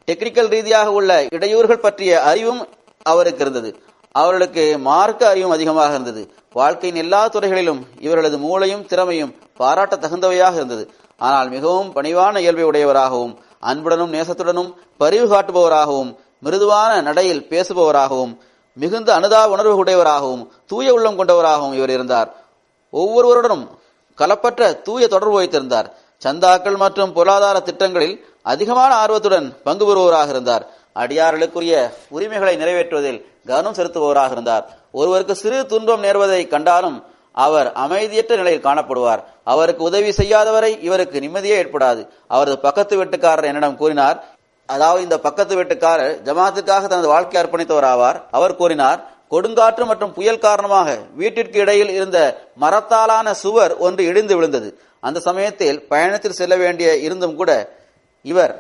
டெக்னிக்கல் ரீதியாக உள்ள இடையூறுகள் பற்றிய அறிவும் அவருக்கு இருந்தது. அவர்களுக்கு மார்க்க அறிவும் அதிகமாக இருந்தது. வாழ்க்கையின் எல்லா துறைகளிலும் இவர்களது மூளையும் திறமையும் பாராட்ட தகுந்தவையாக இருந்தது. ஆனால் மிகவும் பணிவான இயல்பை உடையவராகவும் அன்புடனும் நேசத்துடனும் பரிவு காட்டுபவராகவும் மிருதுவான நடையில் பேசுபவராகவும் மிகுந்த அனுதாப உணர்வு உடையவராகவும் தூய உள்ளம் கொண்டவராகவும் இவர் இருந்தார். ஒவ்வொருவருடனும் கலப்பற்ற தூய தொடர்பு வைத்திருந்தார். சந்தாக்கள் மற்றும் பொருளாதார திட்டங்களில் அதிகமான ஆர்வத்துடன் பங்கு பெறுபவராக இருந்தார். அடியார்களுக்குரிய உரிமைகளை நிறைவேற்றுவதில் கவனம் செலுத்துபவராக இருந்தார். ஒருவருக்கு சிறு துன்பம் நேர்வதை கண்டாலும் அவர் அமைதியற்ற நிலையில் காணப்படுவார். அவருக்கு உதவி செய்யாதவரை இவருக்கு நிம்மதியே ஏற்படாது. அவரது பக்கத்து வீட்டுக்காரர் என்னிடம் கூறினார், அதாவது இந்த பக்கத்து வீட்டுக்காரர் ஜமாத்துக்காக தனது வாழ்க்கை அர்ப்பணித்தவர் ஆவார். அவர் கூறினார், கொடுங்காற்று மற்றும் புயல் காரணமாக வீட்டிற்கு இடையில் இருந்த மரத்தாலான சுவர் ஒன்று இடிந்து விழுந்தது. அந்த சமயத்தில் பயணத்தில் செல்ல வேண்டிய இருந்தும் கூட இவர்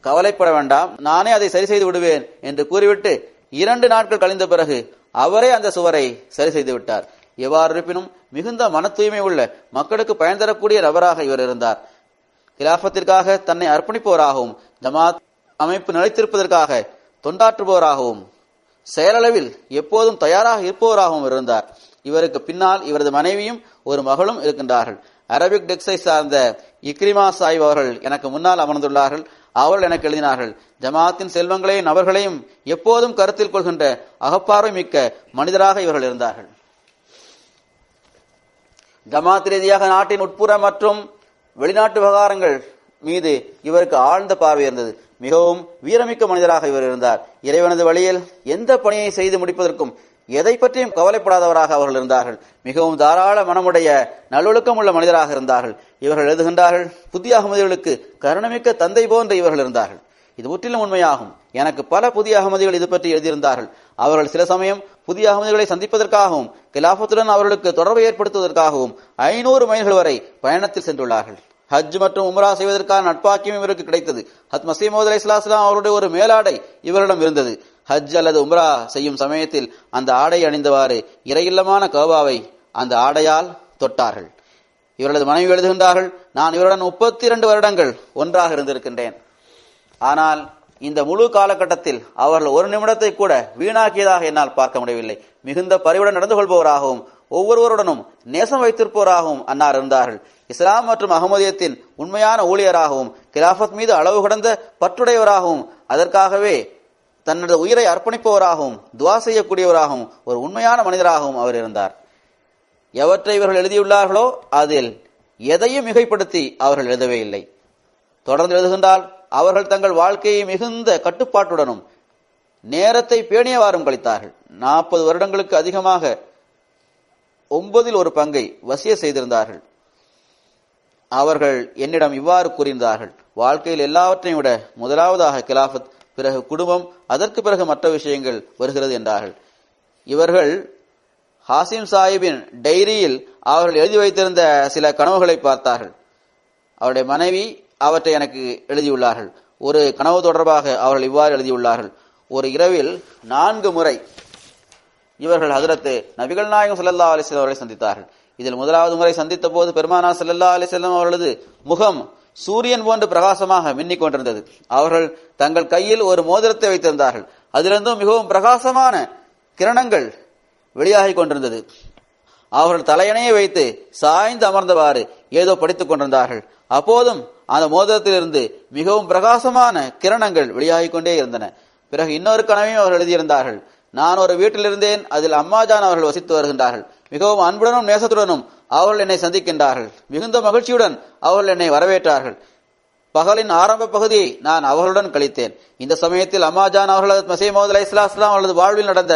கவலைப்பட வேண்டாம், நானே அதை சரி செய்து விடுவேன் என்று கூறிவிட்டு 2 நாட்கள் கழிந்த பிறகு அவரே அந்த சுவரை சரி செய்து விட்டார். எவ்வாறு இருப்பினும் மிகுந்த மன தூய்மை உள்ள மக்களுக்கு பயன் தரக்கூடிய நபராக இவர் இருந்தார். கிலாபத்திற்காக தன்னை அர்ப்பணிப்பவராகவும் ஜமாத் அமைப்பு நிலைத்திருப்பதற்காக தொண்டாற்றுபவராகவும் செயலளவில் எப்போதும் தயாராக இருப்பவராகவும் இருந்தார். இவருக்கு பின்னால் இவரது மனைவியும் ஒரு மகளும் இருக்கின்றார்கள். அரபிக் டெக்ஸை சார்ந்த இக்ரிமா சாஹிப் அவர்கள் எனக்கு முன்னால் அமர்ந்துள்ளார்கள். அவர்கள் எனக்கு எழுதினார்கள், ஜமாத்தின் செல்வங்களையும் நபர்களையும் எப்போதும் கருத்தில் கொள்கின்ற அகப்பார்வை மிக்க மனிதராக இவர்கள் இருந்தார்கள். ஜமாத் ரீதியாக நாட்டின் உட்புற மற்றும் வெளிநாட்டு விவகாரங்கள் மீது இவருக்கு ஆழ்ந்த பார்வை இருந்தது. மிகவும் வீரமிக்க மனிதராக இவர் இருந்தார். இறைவனது வழியில் எந்த பணியை செய்து முடிப்பதற்கும் எதை பற்றியும் கவலைப்படாதவராக அவர்கள் இருந்தார்கள். மிகவும் தாராள மனமுடைய நல்லொழுக்கம் உள்ள மனிதராக இருந்தார்கள். இவர்கள் எழுதுகின்றார்கள், புதிய அகமதிகளுக்கு கருணமிக்க தந்தை போன்று இவர்கள் இருந்தார்கள். இது முற்றிலும் உண்மையாகும். எனக்கு பல புதிய அகமதிகள் இது பற்றி எழுதியிருந்தார்கள். அவர்கள் சில சமயம் புதிய அகமதிகளை சந்திப்பதற்காகவும் கிலாபத்துடன் அவர்களுக்கு தொடர்பை ஏற்படுத்துவதற்காகவும் 500 மைல்கள் வரை பயணத்தில் சென்றுள்ளார்கள். ஹஜ் மற்றும் உம்ரா செய்வதற்கான நட்பாக்கியம் இவருக்கு கிடைத்தது. ஹத் மஸீஹ் மவ்ஊத் அலைஹிஸ்ஸலாம் அவருடைய ஒரு மேலாடை இவரிடம் இருந்தது. ஹஜ் அல்லது உம்ரா செய்யும் சமயத்தில் அந்த ஆடை அணிந்தவாறு இறையில்லமான கஅபாவை அந்த ஆடையால் தொட்டார்கள். இவரது மனைவி எழுதுகின்றார்கள், நான் இவருடன் 32 வருடங்கள் ஒன்றாக இருந்திருக்கின்றேன். ஆனால் இந்த முழு காலகட்டத்தில் அவர்கள் ஒரு நிமிடத்தை கூட வீணாக்கியதாக என்னால் பார்க்க முடியவில்லை. மிகுந்த பரிவுடன் நடந்து கொள்பவராகவும் ஒவ்வொருவருடனும் நேசம் வைத்திருப்பவராகவும் அன்னார் இருந்தார்கள். இஸ்லாம் மற்றும் அகமதியத்தின் உண்மையான ஊழியராகவும் கிலாஃபத் மீது அளவு கடந்த பற்றுடையவராகவும் அதற்காகவே தனது உயிரை அர்ப்பணிப்பவராகவும் துவா செய்யக்கூடியவராகவும் ஒரு உண்மையான மனிதராகவும் அவர் இருந்தார். எவற்றை இவர்கள் எழுதியுள்ளார்களோ அதில் எதையும் மிகைப்படுத்தி அவர்கள் எழுதவே இல்லை. தொடர்ந்து எழுதுகின்றால், அவர்கள் தங்கள் வாழ்க்கையை மிகுந்த கட்டுப்பாட்டுடனும் நேரத்தை பேணியவாறும் கழித்தார்கள். 40 வருடங்களுக்கு அதிகமாக 9 1 பங்கை வசிய செய்திருந்தார்கள். அவர்கள் என்னிடம் இவ்வாறு கூறியிருந்தார்கள், வாழ்க்கையில் எல்லாவற்றையும் விட முதலாவதாக கிலாஃபத், பிறகு குடும்பம், அதற்கு பிறகு மற்ற விஷயங்கள் வருகிறது என்றார்கள். இவர்கள் ஹாசிம் சாஹிபின் டைரியில் அவர்கள் எழுதி வைத்திருந்த சில கனவுகளை பார்த்தார்கள். அவருடைய மனைவி அவற்றை எனக்கு எழுதியுள்ளார்கள். ஒரு கனவு தொடர்பாக அவர்கள் இவ்வாறு எழுதியுள்ளார்கள், ஒரு இரவில் 4 முறை இவர்கள் ஹஜ்ரத் நபிகள் நாயகம் ஸல்லல்லாஹு அலைஹி வஸல்லம் அவர்களை சந்தித்தார்கள். இதில் முதலாவது முறை சந்தித்த போது பெருமானார் ஸல்லல்லாஹு அலைஹி வஸல்லம் அவர்களது முகம் சூரியன் போன்று பிரகாசமாக மின்னிக் கொண்டிருந்தது. அவர்கள் தங்கள் கையில் ஒரு மோதிரத்தை வைத்திருந்தார்கள். அதிலிருந்தும் மிகவும் பிரகாசமான கிரணங்கள் வெளியாகி கொண்டிருந்தது. அவர்கள் தலையணையை வைத்து சாய்ந்து அமர்ந்தவாறு ஏதோ படித்துக் கொண்டிருந்தார்கள். அப்போதும் அந்த மோதிரத்திலிருந்து மிகவும் பிரகாசமான கிரணங்கள் வெளியாகி கொண்டே இருந்தன. பிறகு இன்னொரு கனவையும் அவர்கள் எழுதியிருந்தார்கள். நான் ஒரு வீட்டில் இருந்தேன். அதில் அம்மாஜான் அவர்கள் வசித்து வருகின்றார்கள். மிகவும் அன்புடனும் நேசத்துடனும் அவர்கள் என்னை சந்திக்கின்றார்கள். மிகுந்த மகிழ்ச்சியுடன் அவர்கள் என்னை வரவேற்றார்கள். பகலின் ஆரம்ப பகுதியை நான் அவர்களுடன் கழித்தேன். இந்த சமயத்தில் அம்மாஜான் அவர்கள் மஸீஹ் மவ்ஊத் அலைஹிஸ்ஸலாம் அவர்களது வாழ்வில் நடந்த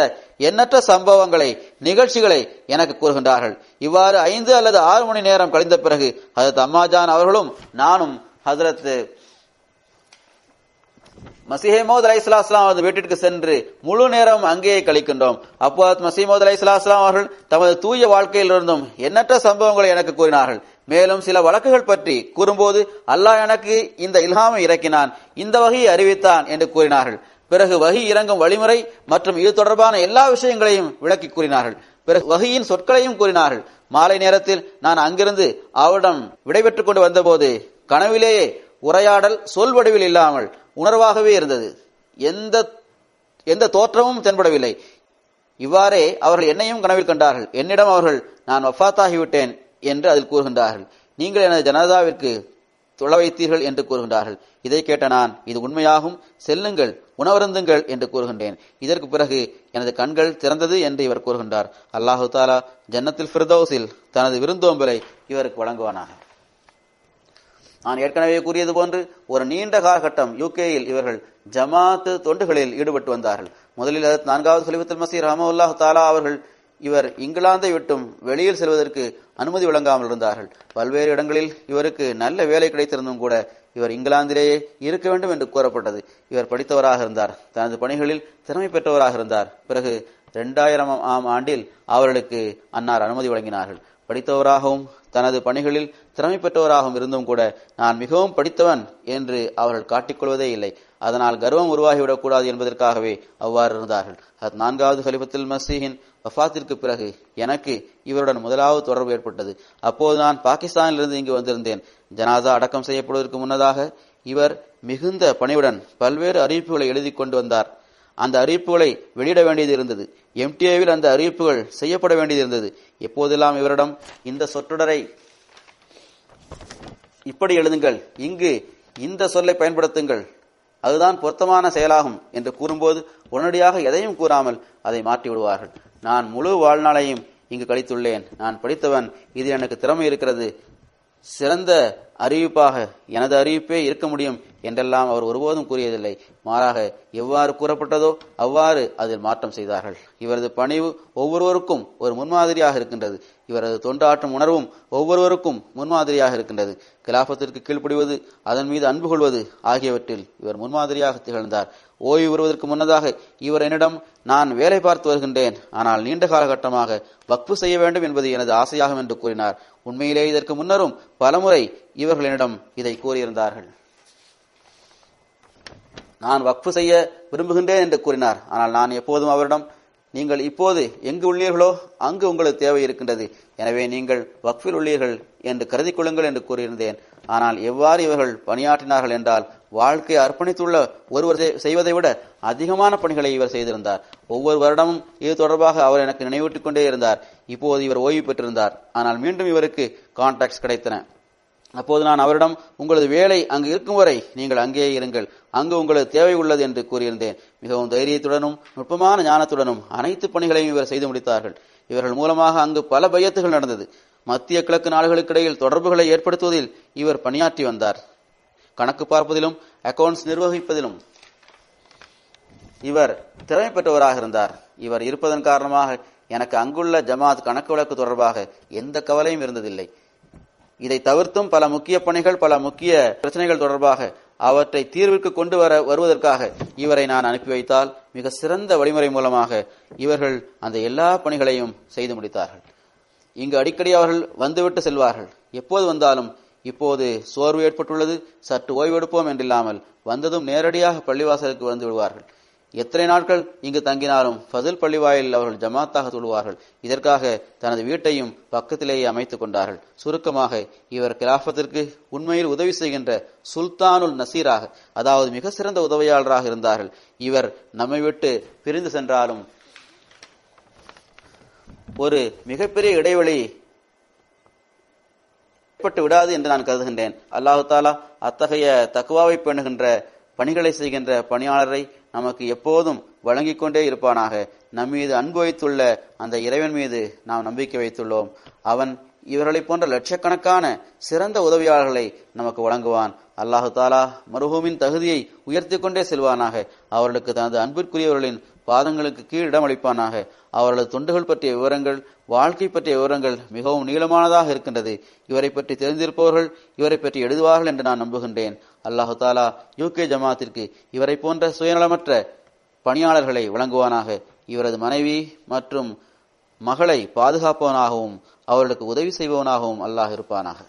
எண்ணற்ற சம்பவங்களை, நிகழ்ச்சிகளை எனக்கு கூறுகின்றார்கள். இவ்வாறு 5 அல்லது 6 மணி நேரம் கழிந்த பிறகு ஹஜ்ரத் அம்மாஜான் அவர்களும் நானும் ஹஜ்ரத் மஸீஹ் மவ்ஊத் அலைஹிஸ்ஸலாம் அவரது வீட்டிற்கு சென்று முழு நேரம் அங்கேயே கழிக்கின்றோம். அப்போது மஸீஹ் மவ்ஊத் அலைஹிஸ்ஸலாம் அவர்கள் தமது தூய வாழ்க்கையிலிருந்தும் எண்ணற்ற சம்பவங்களை எனக்கு கூறினார்கள். மேலும் சில வழக்குகள் பற்றி கூறும்போது, அல்லாஹ் எனக்கு இந்த இல்ஹாமை இறக்கினான், இந்த வகையை அறிவித்தான் என்று கூறினார்கள். பிறகு வஹி இறங்கும் வழிமுறை மற்றும் இது தொடர்பான எல்லா விஷயங்களையும் விளக்கி கூறினார்கள். பிறகு வஹியின் சொற்களையும் கூறினார்கள். மாலை நேரத்தில் நான் அங்கிருந்து அவரிடம் விடைபெற்றுக் கொண்டு வந்தபோது கனவிலேயே உரையாடல் சொல் வடிவில் இல்லாமல் உணர்வாகவே இருந்தது. எந்த தோற்றமும் தென்படவில்லை. இவ்வாறே அவர்கள் என்னையும் கனவில் கண்டார்கள். என்னிடம் அவர்கள் நான் வஃபாத்தாகிவிட்டேன் என்று அதில் கூறுகின்றார்கள். நீங்கள் எனது ஜனாதாவிற்கு தொழ வைத்தீர்கள் என்று கூறுகின்றார்கள். இதை கேட்ட நான், இது உண்மையாகும், செல்லுங்கள், உணவருந்துங்கள் என்று கூறுகின்றேன். இதற்கு பிறகு எனது கண்கள் திறந்தது என்று இவர் கூறுகின்றார். அல்லாஹு தாலா ஜன்னத்துல் ஃபிர்தௌஸில் தனது விருந்தோம்பலை இவருக்கு வழங்குவானாக. நான் ஏற்கனவே கூறியது போன்று ஒரு நீண்ட காலகட்டம் யூகேயில் இவர்கள் ஜமாத்து தொண்டுகளில் ஈடுபட்டு வந்தார்கள். முதலில் 4வது கலீஃபத்துல் மஸீஹ் ரஹ்மத்துல்லாஹி தஆலா அவர்கள் இவர் இங்கிலாந்தை விட்டும் வெளியில் செல்வதற்கு அனுமதி வழங்காமல் இருந்தார்கள். பல்வேறு இடங்களில் இவருக்கு நல்ல வேலை கிடைத்திருந்தும் கூட இவர் இங்கிலாந்திலேயே இருக்க வேண்டும் என்று கூறப்பட்டது. இவர் படித்தவராக இருந்தார், தனது பணிகளில் திறமை பெற்றவராக இருந்தார். பிறகு 2000ஆம் ஆண்டில் அவர்களுக்கு அன்னார் அனுமதி வழங்கினார்கள். படித்தவராகவும் தனது பணிகளில் திறமை பெற்றவராகவும் இருந்தும் கூட நான் மிகவும் படித்தவன் என்று அவர்கள் காட்டிக்கொள்வதே இல்லை. அதனால் கர்வம் உருவாகிவிடக் கூடாது என்பதற்காகவே அவ்வாறு இருந்தார்கள். 4வது கலீஃபத்துல் மஸீஹின் வஃபாத்திற்கு பிறகு எனக்கு இவருடன் முதலாவது தொடர்பு ஏற்பட்டது. அப்போது நான் பாகிஸ்தானிலிருந்து இங்கு வந்திருந்தேன். ஜனாதா அடக்கம் செய்யப்படுவதற்கு முன்னதாக இவர் மிகுந்த பணிவுடன் பல்வேறு அறிவிப்புகளை எழுதி கொண்டு வந்தார். அந்த அறிவிப்புகளை வெளியிட வேண்டியது இருந்தது. எம்டிஏவில் அந்த அறிவிப்புகள் செய்யப்பட வேண்டியது இருந்தது. எப்போதெல்லாம் இவரிடம் இந்த சொற்றொடரை இப்படி எழுதுங்கள், இங்கு இந்த சொல்லை பயன்படுத்துங்கள், அதுதான் பொருத்தமான செயலாகும் என்று கூறும்போது உடனடியாக எதையும் கூறாமல் அதை மாற்றி விடுவார்கள். நான் முழு வாழ்நாளையும் இங்கு கழித்துள்ளேன், நான் படித்தவன், இது எனக்கு திறமை இருக்கிறது, சிறந்த அறிவிப்பாக எனது அறிவிப்பே இருக்க முடியும் என்றெல்லாம் அவர் ஒருபோதும் கூறியதில்லை. மாறாக எவ்வாறு கூறப்பட்டதோ அவ்வாறு அதில் மாற்றம் செய்தார்கள். இவரது பணிவு ஒவ்வொருவருக்கும் ஒரு முன்மாதிரியாக இருக்கின்றது. இவரது தொண்டாற்றும் உணர்வும் ஒவ்வொருவருக்கும் முன்மாதிரியாக இருக்கின்றது. கிலாபத்திற்கு கீழ்ப்படிவது, அதன் மீது அன்பு கொள்வது ஆகியவற்றில் இவர் முன்மாதிரியாக திகழ்ந்தார். ஓய்வு பெறுவதற்கு முன்னதாக இவர் என்னிடம், நான் வேலை பார்த்து வருகின்றேன், ஆனால் நீண்ட காலகட்டமாக வக்ஃபு செய்ய வேண்டும் என்பது எனது ஆசையாகும் என்று கூறினார். உண்மையிலே இதற்கு முன்னரும் பலமுறை இவர்கள் என்னிடம் இதை கூறியிருந்தார்கள். நான் வக்ஃபு செய்ய விரும்புகின்றேன் என்று கூறினார். ஆனால் நான் எப்போதும் அவரிடம், நீங்கள் இப்போது எங்கு உள்ளீர்களோ அங்கு உங்களுக்கு தேவை இருக்கின்றது, எனவே நீங்கள் வக்ஃபில் உள்ளீர்கள் என்று கருதி கொள்ளுங்கள் என்று கூறியிருந்தேன். ஆனால் எவ்வாறு இவர்கள் பணியாற்றினார்கள் என்றால், வாழ்க்கையை அர்ப்பணித்துள்ள ஒருவர் செய்வதை விட அதிகமான பணிகளை இவர் செய்திருந்தார். ஒவ்வொரு வருடமும் இது தொடர்பாக அவர் எனக்கு நினைவூட்டிக் கொண்டே இருந்தார். இப்போது இவர் ஓய்வு பெற்றிருந்தார், ஆனால் மீண்டும் இவருக்கு கான்ட்ராக்ட்ஸ் கிடைத்தன. அப்போது நான் அவரிடம், உங்களது வேலை அங்கு இருக்கும் வரை நீங்கள் அங்கேயே இருங்கள், அங்கு உங்களது தேவை உள்ளது என்று கூறியிருந்தேன். மிகவும் தைரியத்துடனும் நுட்பமான ஞானத்துடனும் அனைத்து பணிகளையும் இவர் செய்து முடித்தார்கள். இவர்கள் மூலமாக அங்கு பல பையத்துகள் நடந்தது. மத்திய கிழக்கு நாடுகளுக்கிடையில் தொடர்புகளை ஏற்படுத்துவதில் இவர் பணியாற்றி வந்தார். கணக்கு பார்ப்பதிலும் அக்கவுண்ட்ஸ் நிர்வகிப்பதிலும் இவர் திறமை பெற்றவராக இருந்தார். இவர் இருப்பதன் காரணமாக எனக்கு அங்குள்ள ஜமாத் கணக்கு வழக்கு தொடர்பாக எந்த கவலையும் இருந்ததில்லை. இதை தவிர்த்தும் பல முக்கிய பணிகள், பல முக்கிய பிரச்சனைகள் தொடர்பாக அவற்றை தீர்விற்கு கொண்டு வருவதற்காக இவரை நான் அனுப்பி வைத்தால் மிக சிறந்த வழிமுறை மூலமாக இவர்கள் அந்த எல்லா பணிகளையும் செய்து முடித்தார்கள். இங்கு அடிக்கடி அவர்கள் வந்துவிட்டு செல்வார்கள். எப்போது வந்தாலும், இப்போது சோர்வு ஏற்பட்டுள்ளது, சற்று ஓய்வெடுப்போம் என்றில்லாமல் வந்ததும் நேரடியாக பள்ளிவாசலுக்கு வந்து விடுவார்கள். எத்தனை நாட்கள் இங்கு தங்கினாலும் ஃபதில் பள்ளிவாயில் அவர்கள் ஜமாத்தாக தொழுவார்கள். இதற்காக தனது வீட்டையும் பக்கத்திலேயே அமைத்துக் கொண்டார்கள். சுருக்கமாக இவர் கிலாபத்திற்கு உண்மையில் உதவி செய்கின்ற சுல்தானுல் நசீராக, அதாவது மிக சிறந்த உதவியாளராக இருந்தார்கள். இவர் நம்மை விட்டு பிரிந்து சென்றாலும் ஒரு மிகப்பெரிய இடைவெளி ஏற்பட்டு விடாது என்று நான் கருதுகின்றேன். அல்லாஹு தாலா அத்தகைய தக்குவாவை பேணுகின்ற பணிகளை செய்கின்ற பணியாளரை நமக்கு எப்போதும் வழங்கிக் கொண்டே இருப்பானாக. நம்மீது அன்பு வைத்துள்ள அந்த இறைவன் மீது நாம் நம்பிக்கை வைத்துள்ளோம். அவன் இவர்களை போன்ற லட்சக்கணக்கான சிறந்த உதவியாளர்களை நமக்கு வழங்குவான். அல்லாஹு தாலா மர்ஹூமின் தகுதியை உயர்த்தி கொண்டே செல்வானாக. அவர்களுக்கு தனது அன்பிற்குரியவர்களின் பாதங்களுக்கு கீழ் இடமளிப்பானாக. அவர்களது தொண்டுகள் பற்றிய விவரங்கள், வாழ்க்கை பற்றிய விவரங்கள் மிகவும் நீளமானதாக இருக்கின்றது. இவரை பற்றி தெரிந்திருப்பவர்கள் இவரை பற்றி எழுதுவார்கள் என்று நான் நம்புகின்றேன். அல்லாஹு தாலா யூகே ஜமாத்திற்கு இவரை போன்ற சுயநலமற்ற பணியாளர்களை வழங்குவானாக. இவரது மனைவி மற்றும் மகளை பாதுகாப்பவனாகவும் அவர்களுக்கு உதவி செய்பவனாகவும் அல்லாஹ் இருப்பானாக.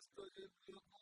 يستجب لكم